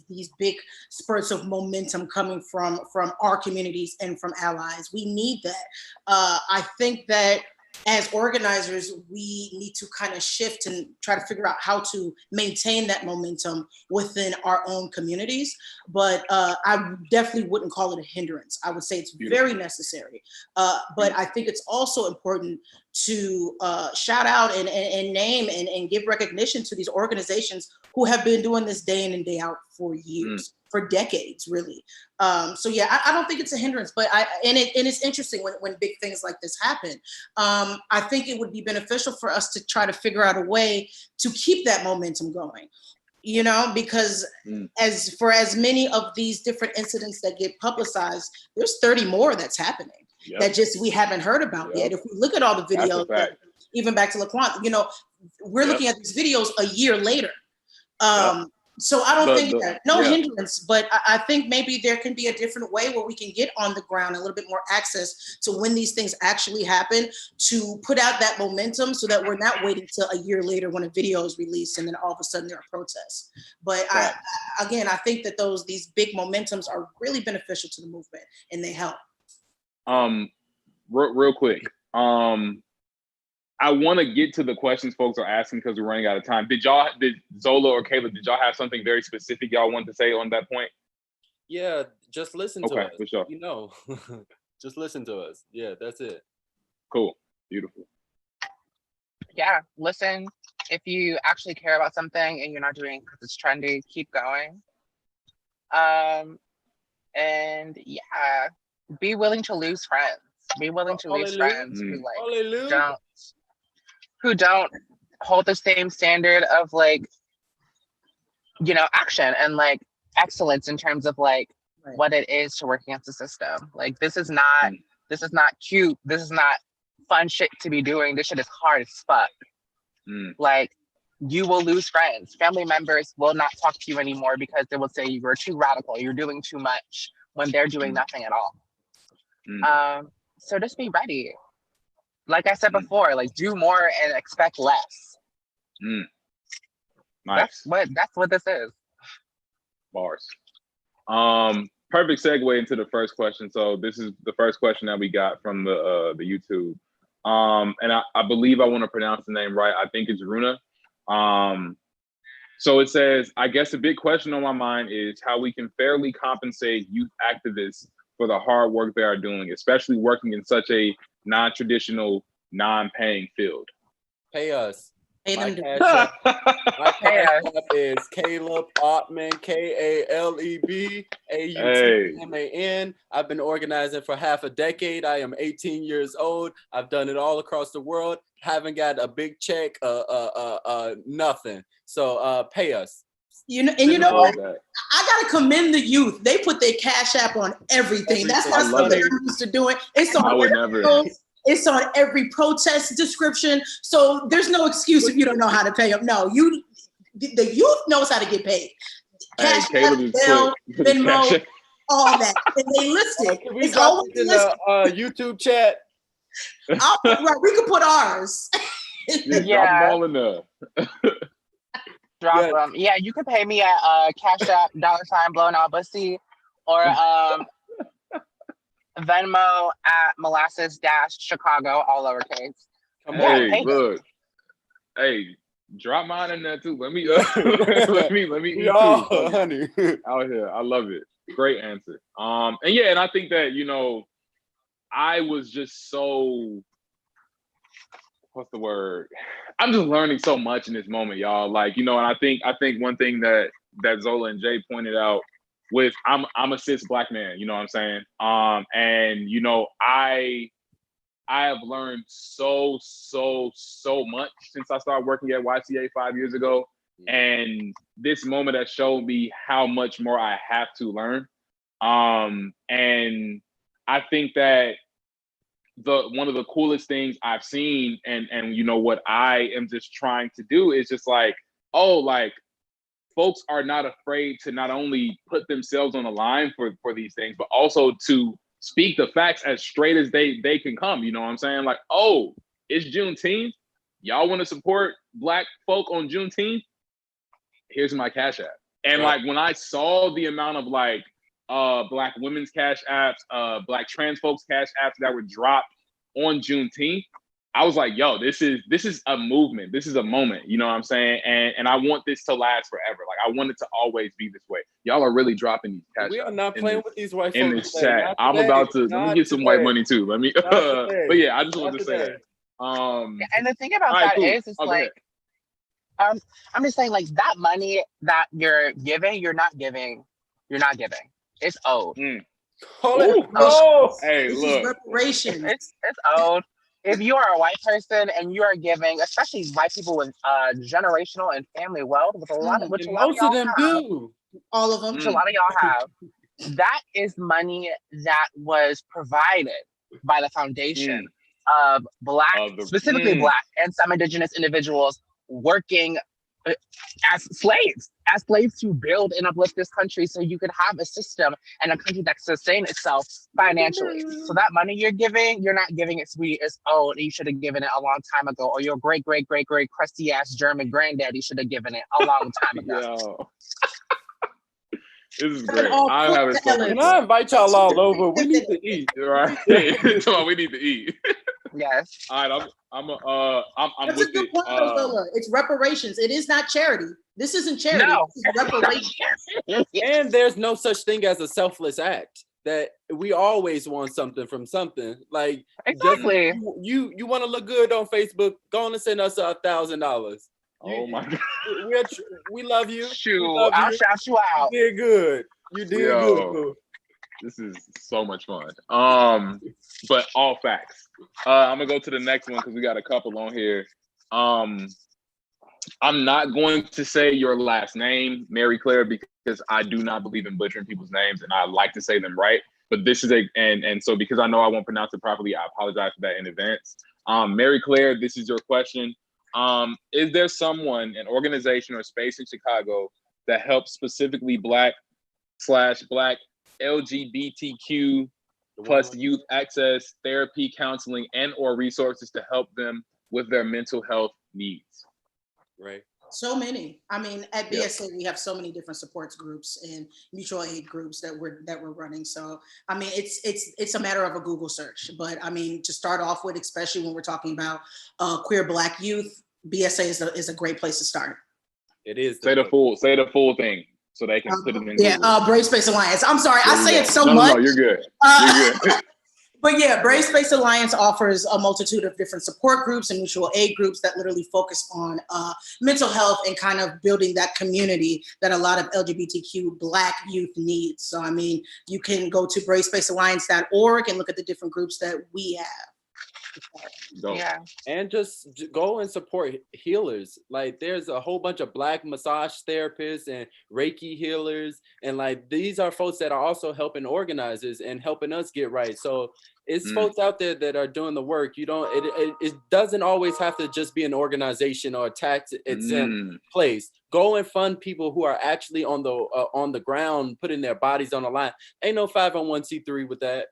these big spurts of momentum coming from our communities and from allies. We need that. I think that as organizers, we need to kind of shift and try to figure out how to maintain that momentum within our own communities. But I definitely wouldn't call it a hindrance. I would say it's very necessary. But I think it's also important to shout out and name and give recognition to these organizations who have been doing this day in and day out for years, for decades, really. So yeah, I don't think it's a hindrance, but it's interesting when big things like this happen. I think it would be beneficial for us to try to figure out a way to keep that momentum going. You know, because as many of these different incidents that get publicized, there's 30 more that's happening that just we haven't heard about yet. If we look at all the videos, even back to Laquan, you know, we're looking at these videos a year later. So I don't think no hindrance, but I think maybe there can be a different way where we can get on the ground, a little bit more access to when these things actually happen, to put out that momentum so that we're not waiting till a year later when a video is released and then all of a sudden there are protests. But I think that these big momentums are really beneficial to the movement and they help. Real quick. I want to get to the questions folks are asking because we're running out of time. Did Zola or Caleb, did y'all have something very specific y'all wanted to say on that point? Yeah, just listen to us. For sure. You know, just listen to us. Yeah, that's it. Cool. Beautiful. Yeah, listen. If you actually care about something and you're not doing because it's trendy, keep going. And yeah, be willing to lose friends. Be willing to lose friends who who don't hold the same standard of like, you know, action and like excellence in terms of like what it is to work against the system. Like this is not cute. This is not fun shit to be doing. This shit is hard as fuck. Like you will lose friends. Family members will not talk to you anymore because they will say you're too radical. You're doing too much when they're doing nothing at all. So just be ready. Like I said before, like do more and expect less. Nice. That's what this is. Bars. Perfect segue into the first question. So this is the first question that we got from the YouTube. And I believe I want to pronounce the name right. I think it's Runa. So it says, I guess a big question on my mind is how we can fairly compensate youth activists for the hard work they are doing, especially working in such a non-traditional, non-paying field. Pay us. My cash app is Caleb Ottman, KALEB, I've been organizing for half a decade. I am 18 years old. I've done it all across the world. Haven't got a big check, nothing. So pay us. You know what? I gotta commend the youth. They put their cash app on everything. That's not something I'm used to doing. It's on every protest description. So there's no excuse if you don't know how to pay them. No, the youth knows how to get paid. Cash app, Zelle, Venmo, all that. And they list it. It's always in the YouTube chat. Right, we could put ours. Drop them all in there. Drop them. Yeah, you can pay me at Cash App, $ blowing out bussy, or Venmo at Molasses Chicago, all lowercase. Hey, look. Hey, drop mine in there too. Let me let me eat too. Honey. Out here. I love it. Great answer. And I think that, you know, I was just so, what's the word? I'm just learning so much in this moment, y'all. Like, you know, and I think one thing that Zola and Jay pointed out with I'm a cis Black man, you know what I'm saying? And you know, I have learned so much since I started working at YCA 5 years ago. And this moment has showed me how much more I have to learn. And I think that one of the coolest things I've seen and you know what I am just trying to do is just like, folks are not afraid to not only put themselves on the line for these things, but also to speak the facts as straight as they can come. You know what I'm saying? Like, oh, it's Juneteenth. Y'all want to support Black folk on Juneteenth? Here's my Cash App. And like when I saw the amount of like Black women's Cash Apps, Black trans folks Cash Apps that were dropped on Juneteenth, I was like, yo, this is a movement. This is a moment, you know what I'm saying? And I want this to last forever. Like I want it to always be this way. Y'all are really dropping these cash. We are not playing with these white folks in this chat. I'm about to let me get some white money too. Let me but yeah, I just wanted to say that. And the thing about all right, that cool. is, it's Oh, go ahead. I'm just saying, like, that money that you're giving, you're not giving. It's owed. Ooh, No. hey, This is look. reparations. It's owed. If you are a white person and you are giving, especially white people with generational and family wealth, which a lot of And y'all most of them have, do. All of them. which a lot of y'all have, that is money that was provided by the foundation of Black, specifically Black and some Indigenous individuals working as slaves to build and uplift this country so you could have a system and a country that can sustain itself financially. So that money you're giving, you're not giving it, sweetie, it's owed. You should have given it a long time ago, or your great crusty ass German granddaddy should have given it a long time ago. Yo. This is great. I'm having so much Can fun. I invite y'all all over? We need to eat. Right. Come on, we need to eat. Yes. All right, I'm That's with a good it. point, Zola. It's reparations. It is not charity. This isn't charity. No. This is reparations. And there's no such thing as a selfless act. That we always want something from something. Like, Exactly. You want to look good on Facebook? Go on and send us $1,000. Oh my God. We love you. Shoot, We love I'll you. shout you out. You did good. You did good. Boo. This is so much fun. But all facts. I'm gonna go to the next one because we got a couple on here. I'm not going to say your last name, Mary Claire, because I do not believe in butchering people's names and I like to say them right. But this is and so because I know I won't pronounce it properly, I apologize for that in advance. Mary Claire, this is your question. Is there someone, an organization or space in Chicago that helps specifically Black LGBTQ plus youth access therapy, counseling, and or resources to help them with their mental health needs? Right. So many. I mean, at BSA we have so many different supports groups and mutual aid groups that we're running. So I mean, it's a matter of a Google search. But I mean, to start off with, especially when we're talking about queer Black youth, BSA is a great place to start. It is. Say the full thing so they can put it in Google. Bracelets Alliance. I'm sorry, I say it so much. No, you're good. You're good. But yeah, Bracelets Alliance offers a multitude of different support groups and mutual aid groups that literally focus on mental health and kind of building that community that a lot of LGBTQ Black youth needs. So, I mean, you can go to braceletsalliance.org and look at the different groups that we have. Yeah. And just go and support healers. Like, there's a whole bunch of Black massage therapists and Reiki healers, and like these are folks that are also helping organizers and helping us get right. So it's folks out there that are doing the work. You don't. It doesn't always have to just be an organization or a tax exempt place. Go and fund people who are actually on the ground, putting their bodies on the line. Ain't no 501c3 with that.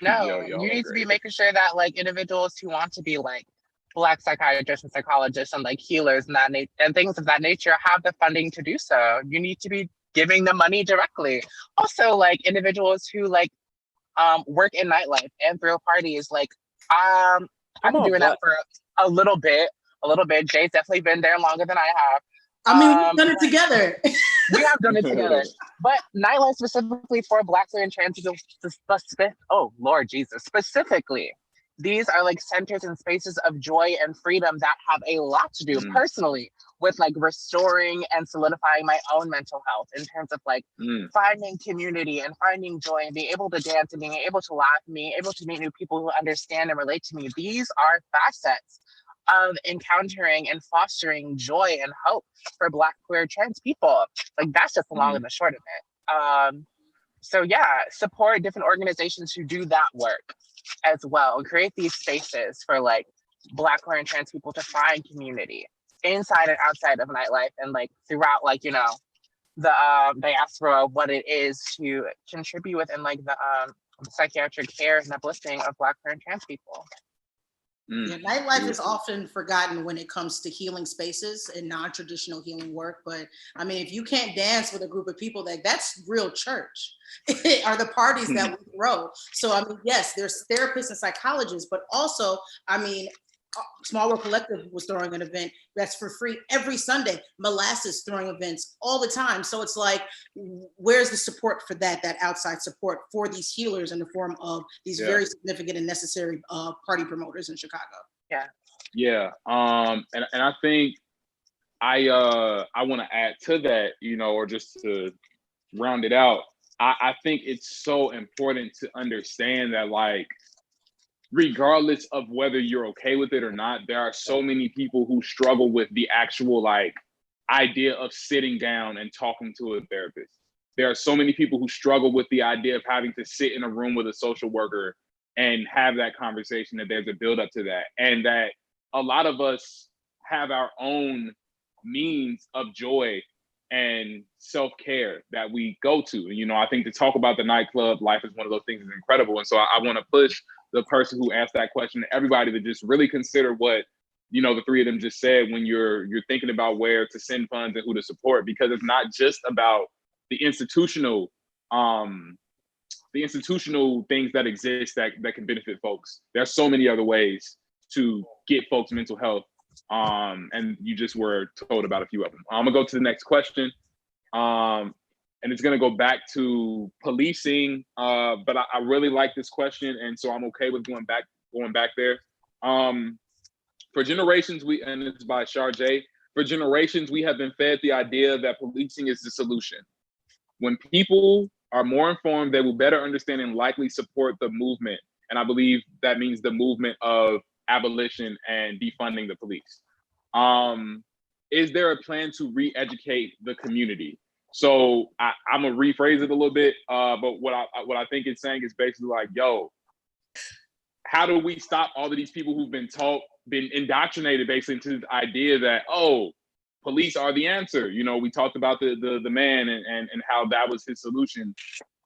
No, you need to be making sure that like individuals who want to be like Black psychiatrists and psychologists and like healers and and things of that nature have the funding to do so. You need to be giving them money directly. Also, like individuals who like work in nightlife and throw parties. Like I've been doing that for a little bit. Jay's definitely been there longer than I have. I mean, we've done it together. We have done it together. But nightlife specifically for Black, queer, and trans people, oh, Lord Jesus, specifically, these are like centers and spaces of joy and freedom that have a lot to do personally with like restoring and solidifying my own mental health in terms of like finding community and finding joy and being able to dance and being able to laugh and being able to meet new people who understand and relate to me. These are facets of encountering and fostering joy and hope for Black, queer, trans people. Like that's just the long and the short of it. So yeah, support different organizations who do that work as well. Create these spaces for like Black, queer, and trans people to find community inside and outside of nightlife and like throughout like, you know, the diaspora of what it is to contribute within like the psychiatric care and uplifting of Black, queer, and trans people. Yeah, nightlife is often forgotten when it comes to healing spaces and non-traditional healing work. But I mean, if you can't dance with a group of people, that's real church. Are the parties that we throw. So I mean, yes, there's therapists and psychologists, but also, I mean, Small World Collective was throwing an event that's for free every Sunday. Molasses throwing events all the time. So it's like, where's the support for that outside support for these healers in the form of these very significant and necessary party promoters in Chicago? Yeah. And I think I want to add to that, or just to round it out. I think it's so important to understand that, like, regardless of whether you're okay with it or not, there are so many people who struggle with the actual, like, idea of sitting down and talking to a therapist. There are so many people who struggle with the idea of having to sit in a room with a social worker and have that conversation, that there's a build up to that. And that a lot of us have our own means of joy and self-care that we go to. And, I think to talk about the nightclub life is one of those things that's incredible. And so I want to push the person who asked that question, everybody, to just really consider what, the three of them just said when you're thinking about where to send funds and who to support, because it's not just about the institutional things that exist that can benefit folks. There's so many other ways to get folks mental health. And you just were told about a few of them. I'm gonna go to the next question. And it's gonna go back to policing. But I really like this question, and so I'm okay with going back there. For generations, and it's by Charjay, for generations, we have been fed the idea that policing is the solution. When people are more informed, they will better understand and likely support the movement. And I believe that means the movement of abolition and defunding the police. Is there a plan to re-educate the community? So I'm gonna rephrase it a little bit, but what I think it's saying is basically like, yo, how do we stop all of these people who've been indoctrinated basically into the idea that, oh, police are the answer? We talked about the man and how that was his solution.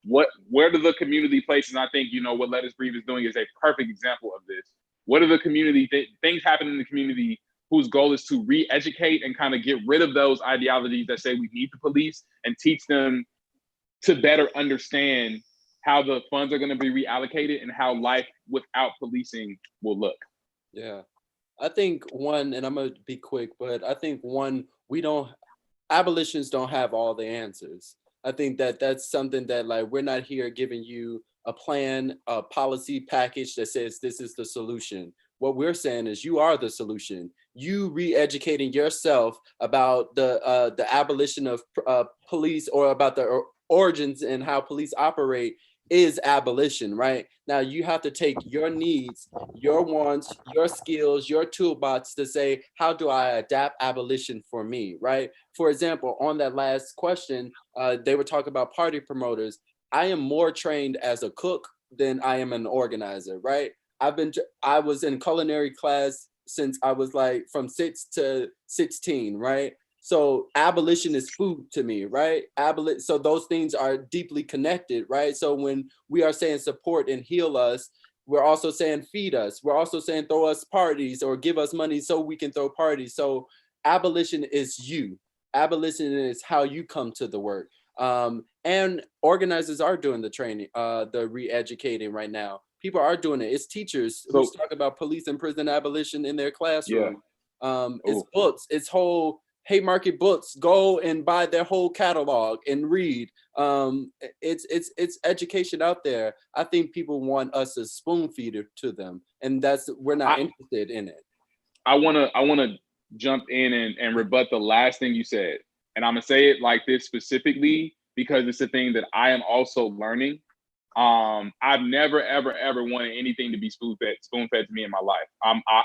Where do the community places? And I think, what Let Us Breathe is doing is a perfect example of this. What are the community things happen in the community whose goal is to re-educate and kind of get rid of those ideologies that say we need the police, and teach them to better understand how the funds are going to be reallocated and how life without policing will look? Yeah, I think one, and I'm going to be quick, but I think one, abolitionists don't have all the answers. I think that's something that, like, we're not here giving you a plan, a policy package that says this is the solution. What we're saying is you are the solution. You re-educating yourself about the abolition of police, or about the origins and how police operate, is abolition, right? Now you have to take your needs, your wants, your skills, your toolbox to say, how do I adapt abolition for me, right? For example, on that last question, they were talking about party promoters. I am more trained as a cook than I am an organizer, right? I was in culinary class since I was like from 6 to 16, right? So abolition is food to me, right? So those things are deeply connected, right? So when we are saying support and heal us, we're also saying feed us. We're also saying throw us parties or give us money so we can throw parties. So abolition is you. Abolition is how you come to the work. And organizers are doing the training, the re-educating right now. People are doing it. It's teachers who talk about police and prison abolition in their classroom. Yeah. It's books. It's whole Haymarket books. Go and buy their whole catalog and read. It's education out there. I think people want us to spoon feed it to them, and we're not interested in it. I wanna jump in and rebut the last thing you said, and I'm gonna say it like this specifically because it's a thing that I am also learning. I've never, ever wanted anything to be spoon fed to me in my life.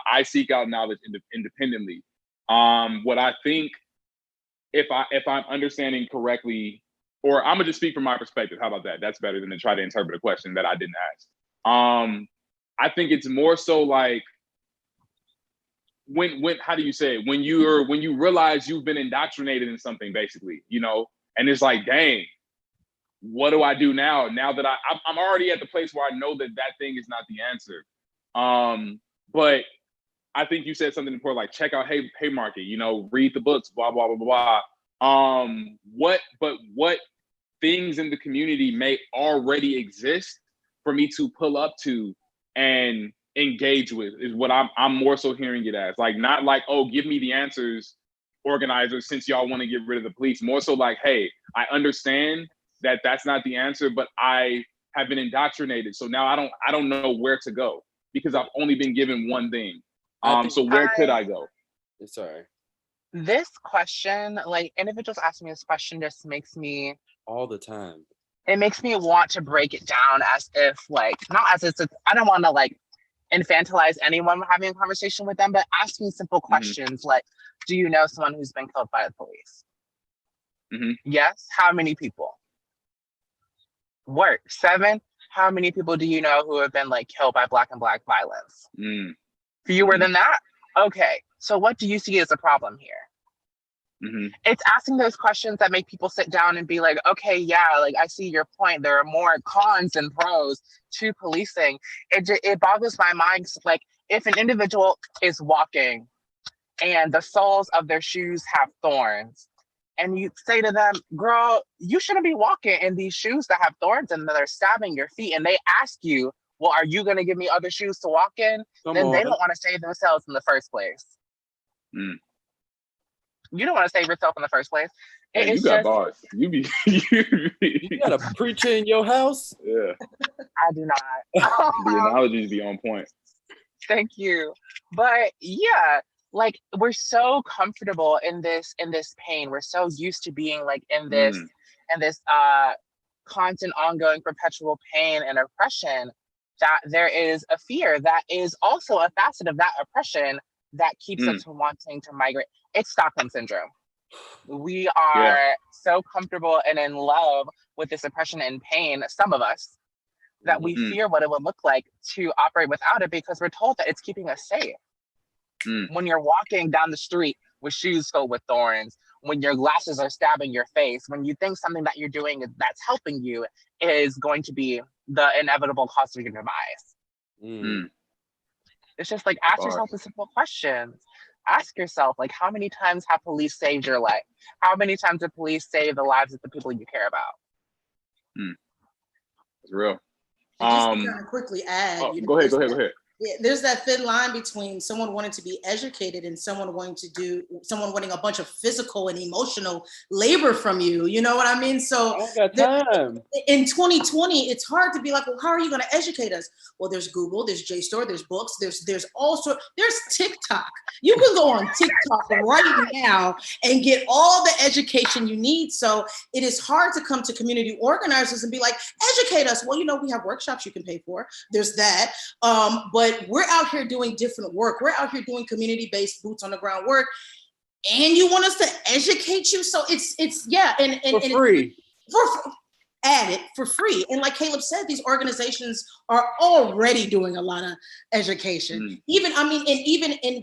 I seek out knowledge independently. What I think, if I'm understanding correctly, or I'm gonna just speak from my perspective. How about that? That's better than to try to interpret a question that I didn't ask. I think it's more so like when how do you say it? When you realize you've been indoctrinated in something, basically, and it's like, dang, what do I do now? Now that I'm already at the place where I know that thing is not the answer. But I think you said something important, like check out Haymarket, read the books, blah, blah, blah, blah. What things in the community may already exist for me to pull up to and engage with is what I'm more so hearing it as. Like, not like, oh, give me the answers, organizers, since y'all want to get rid of the police. More so like, hey, I understand that that's not the answer, but I have been indoctrinated. So now I don't know where to go because I've only been given one thing. So where could I go? Sorry. This question, like individuals asking me this question just makes me, All the time. it makes me want to break it down as if like, not as if it's, I don't want to like infantilize anyone having a conversation with them, but asking simple questions like, do you know someone who's been killed by the police? Yes. How many people? Work. 7. How many people do you know who have been like killed by Black and Black violence? Fewer than that? Okay. So what do you see as a problem here? It's asking those questions that make people sit down and be like, okay, yeah, like I see your point. There are more cons than pros to policing. It boggles my mind. Like if an individual is walking and the soles of their shoes have thorns, and you say to them, girl, you shouldn't be walking in these shoes that have thorns and that are stabbing your feet. And they ask you, well, are you going to give me other shoes to walk in? Then they don't want to save themselves in the first place. You don't want to save yourself in the first place. Hey, you got bars. You got a preacher in your house? Yeah. I do not. The analogies be on point. Thank you. But yeah, like we're so comfortable in this pain. We're so used to being like in this constant, ongoing, perpetual pain and oppression that there is a fear that is also a facet of that oppression that keeps us from wanting to migrate. It's Stockholm syndrome. We are so comfortable and in love with this oppression and pain, some of us, that we fear what it would look like to operate without it because we're told that it's keeping us safe. When you're walking down the street with shoes filled with thorns, when your glasses are stabbing your face, when you think something that you're doing that's helping you is going to be the inevitable cost of your demise. It's just like, ask yourself the simple questions. Ask yourself, like, how many times have police saved your life? How many times did police save the lives of the people you care about? It's real. Just to kind of quickly add. Go ahead. Yeah, there's that thin line between someone wanting to be educated and someone wanting a bunch of physical and emotional labor from you. You know what I mean? So in 2020, it's hard to be like, well, how are you going to educate us? Well, there's Google, there's JSTOR, there's books, there's all sorts, there's TikTok. You can go on TikTok right now and get all the education you need. So it is hard to come to community organizers and be like, educate us. Well, we have workshops you can pay for. There's that. But we're out here doing different work. We're out here doing community-based boots on the ground work. And you want us to educate you? So it's and for free. Add it for free. And like Caleb said, these organizations are already doing a lot of education. Even in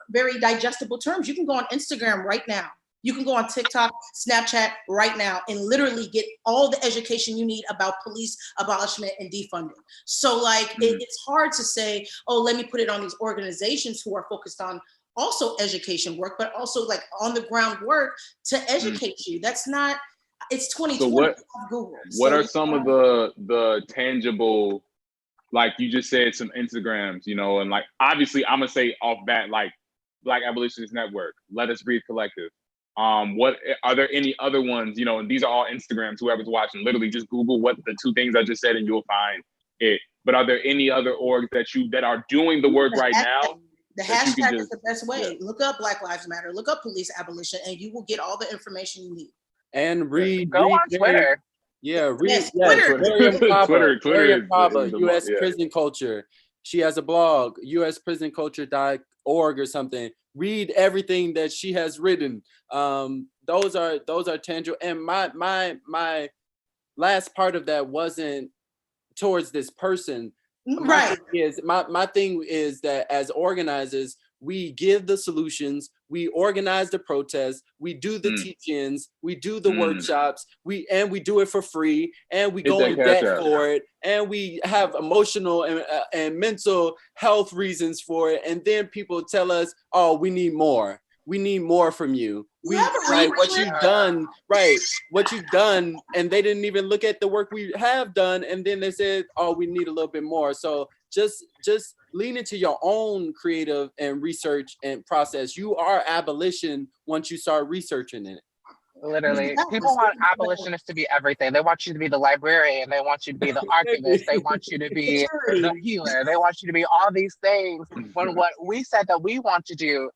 very digestible terms. You can go on Instagram right now. You can go on TikTok, Snapchat right now and literally get all the education you need about police abolishment and defunding. So it's hard to say, oh, let me put it on these organizations who are focused on also education work, but also like on the ground work to educate you. That's not, it's 2020. So what are some of the tangible, like you just said, some Instagrams, and like, obviously I'm gonna say off bat, like Black Abolitionist Network, Let Us Breathe Collective. What are there any other ones, and these are all Instagrams, whoever's watching, literally just Google what the 2 things I just said and you'll find it. But are there any other orgs that are doing the work right now? The hashtag is the best way. Yeah. Look up Black Lives Matter, look up police abolition, and you will get all the information you need. And read on Twitter. Twitter, U.S. Prison Culture. She has a blog, usprisonculture.org or something. Read everything that she has written. Those are tangible. And my last part of that wasn't towards this person. Right. My thing is that as organizers, we give the solutions, we organize the protests, we do the teach-ins, we do the workshops, we do it for free, and we go in debt for it, and we have emotional and mental health reasons for it, and then people tell us, oh, we need more. We need more from you. What you've done, and they didn't even look at the work we have done, and then they said, oh, we need a little bit more. So just lean into your own creative and research and process. You are abolition once you start researching it. Literally, people want abolitionists to be everything. They want you to be the librarian. They want you to be the archivist. They want you to be the healer. They want you to be all these things. When what we said that we want to do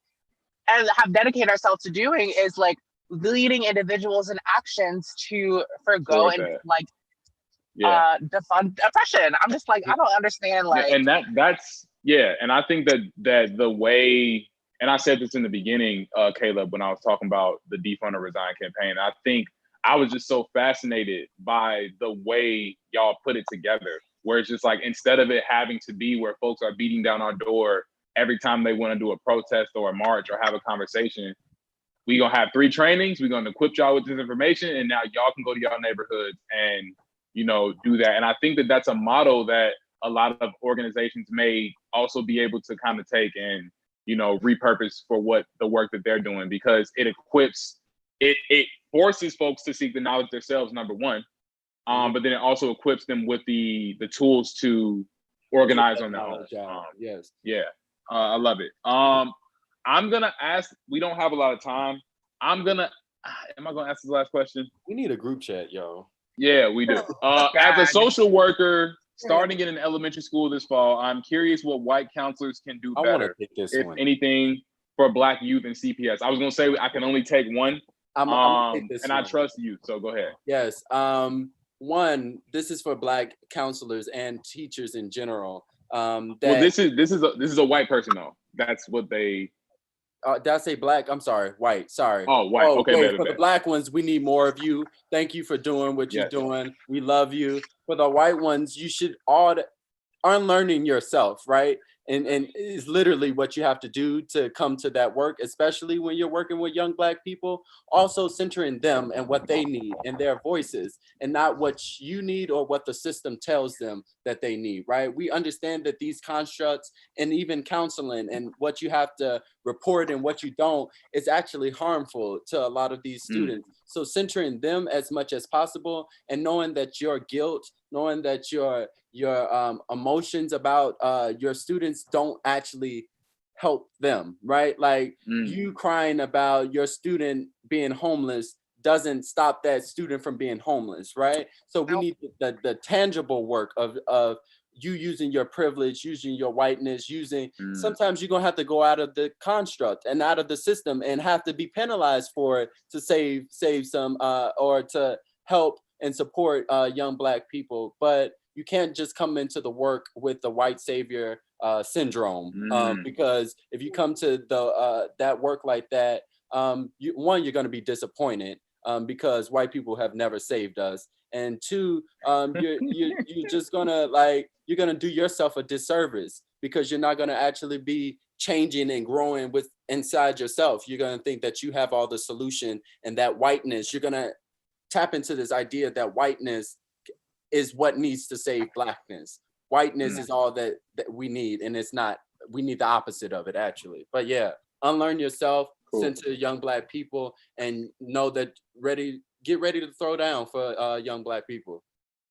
and have dedicated ourselves to doing is like leading individuals and actions to forgo and like defund oppression. I'm just like, I don't understand. Like, and that's and I think that the way, and I said this in the beginning, Caleb, when I was talking about the Defund or Resign campaign, I think I was just so fascinated by the way y'all put it together, where it's just like, instead of it having to be where folks are beating down our door every time they want to do a protest or a march or have a conversation, we gonna have 3 trainings, we're gonna equip y'all with this information, and now y'all can go to y'all neighborhoods and, you know, do that. And I think that that's a model that a lot of organizations may also be able to kind of take and, you know, repurpose for what the work that they're doing, because it equips, it forces folks to seek the knowledge themselves, number one, but then it also equips them with the tools to organize on their own. Yes. Yeah, I love it. I'm gonna ask, we don't have a lot of time. Am I gonna ask this last question? We need a group chat, yo. Yeah, we do. As a social worker, starting in an elementary school this fall, I'm curious what white counselors can do better, if anything, for Black youth and CPS. I was gonna say I can only take one, I'm gonna take this and one. I trust you, so go ahead. Yes. One, this is for Black counselors and teachers in general. Well, this is a white person though. That's what they. Did I say Black? I'm sorry, white. Sorry. Oh, white. Okay, for the Black ones, we need more of you. Thank you for doing what you're doing. We love you. For the white ones, you should all unlearning yourself, right? And is literally what you have to do to come to that work, especially when you're working with young Black people. Also centering them and what they need and their voices, and not what you need or what the system tells them that they need, right? We understand that these constructs and even counseling and what you have to report and what you don't is actually harmful to a lot of these students. So centering them as much as possible, and knowing that your guilt, knowing that your emotions about your students don't actually help them, right? Like you crying about your student being homeless doesn't stop that student from being homeless, right? So we need the tangible work of you using your privilege, using your whiteness, sometimes you're gonna have to go out of the construct and out of the system and have to be penalized for it to save some or to help and support young Black people. But you can't just come into the work with the white savior syndrome, because if you come to that work like that, you're going to be disappointed because white people have never saved us, and 2, you're just gonna you're gonna do yourself a disservice, because you're not gonna actually be changing and growing inside yourself. You're gonna think that you have all the solution, and that whiteness, you're gonna tap into this idea that whiteness is what needs to save Blackness. Whiteness is all that we need, and it's not. We need the opposite of it, actually. But yeah, unlearn yourself, center young Black people, and know that get ready to throw down for young Black people.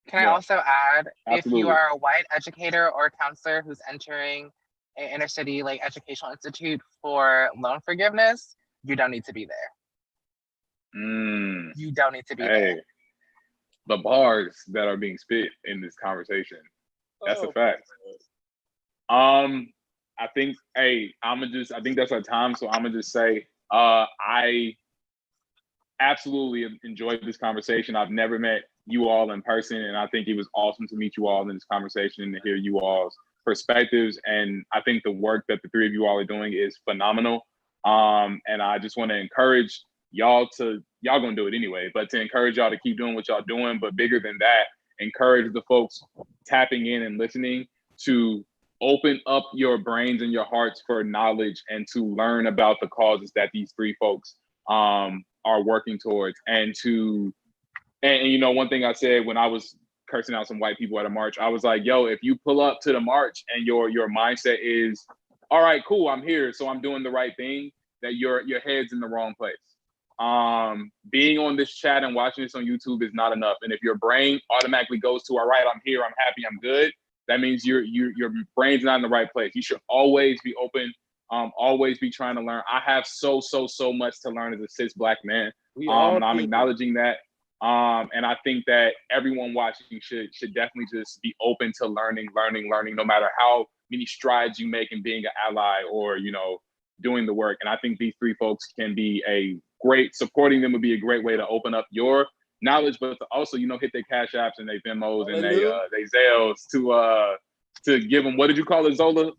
Can I also add, if you are a white educator or counselor who's entering an inner city like educational institute for loan forgiveness, you don't need to be there. You don't need to be there. The bars that are being spit in this conversation, that's a fact. I think, I think that's our time. So I'm gonna just say, I absolutely enjoyed this conversation. I've never met you all in person, and I think it was awesome to meet you all in this conversation and to hear you all's perspectives. And I think the work that the 3 of you all are doing is phenomenal. And I just want to encourage y'all gonna do it anyway, but to encourage y'all to keep doing what y'all doing. But bigger than that, encourage the folks tapping in and listening to open up your brains and your hearts for knowledge and to learn about the causes that these 3 folks are working towards. And you know, one thing I said when I was cursing out some white people at a march, I was like, yo, if you pull up to the march and your mindset is, all right, cool, I'm here, so I'm doing the right thing, that your head's in the wrong place. Being on this chat and watching this on YouTube is not enough. And if your brain automatically goes to, all right, I'm here, I'm happy, I'm good, that means your brain's not in the right place. You should always be open, always be trying to learn. I have so much to learn as a cis Black man. And I'm acknowledging that. And I think that everyone watching should definitely just be open to learning, no matter how many strides you make in being an ally or, you know, doing the work. And I think these three folks can be supporting them would be a great way to open up your knowledge, but to also, you know, hit their Cash Apps and their Venmos and they Zales to give them, what did you call it, Zola?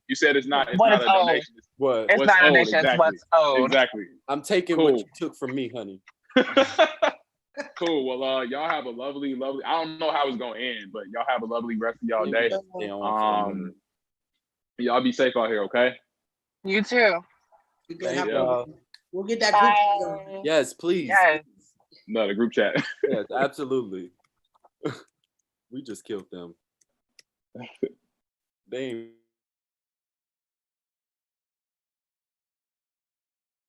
You said it's not a donation. It's not a donation, it's what's owed. Exactly. I'm taking what you took from me, honey. Cool. Well, y'all have a lovely, I don't know how it's gonna end, but y'all have a lovely rest of y'all day. Y'all be safe out here, okay? You too. We'll get that group chat. Yes, please. Yes. No, the group chat. Yes, absolutely. We just killed them. They ain't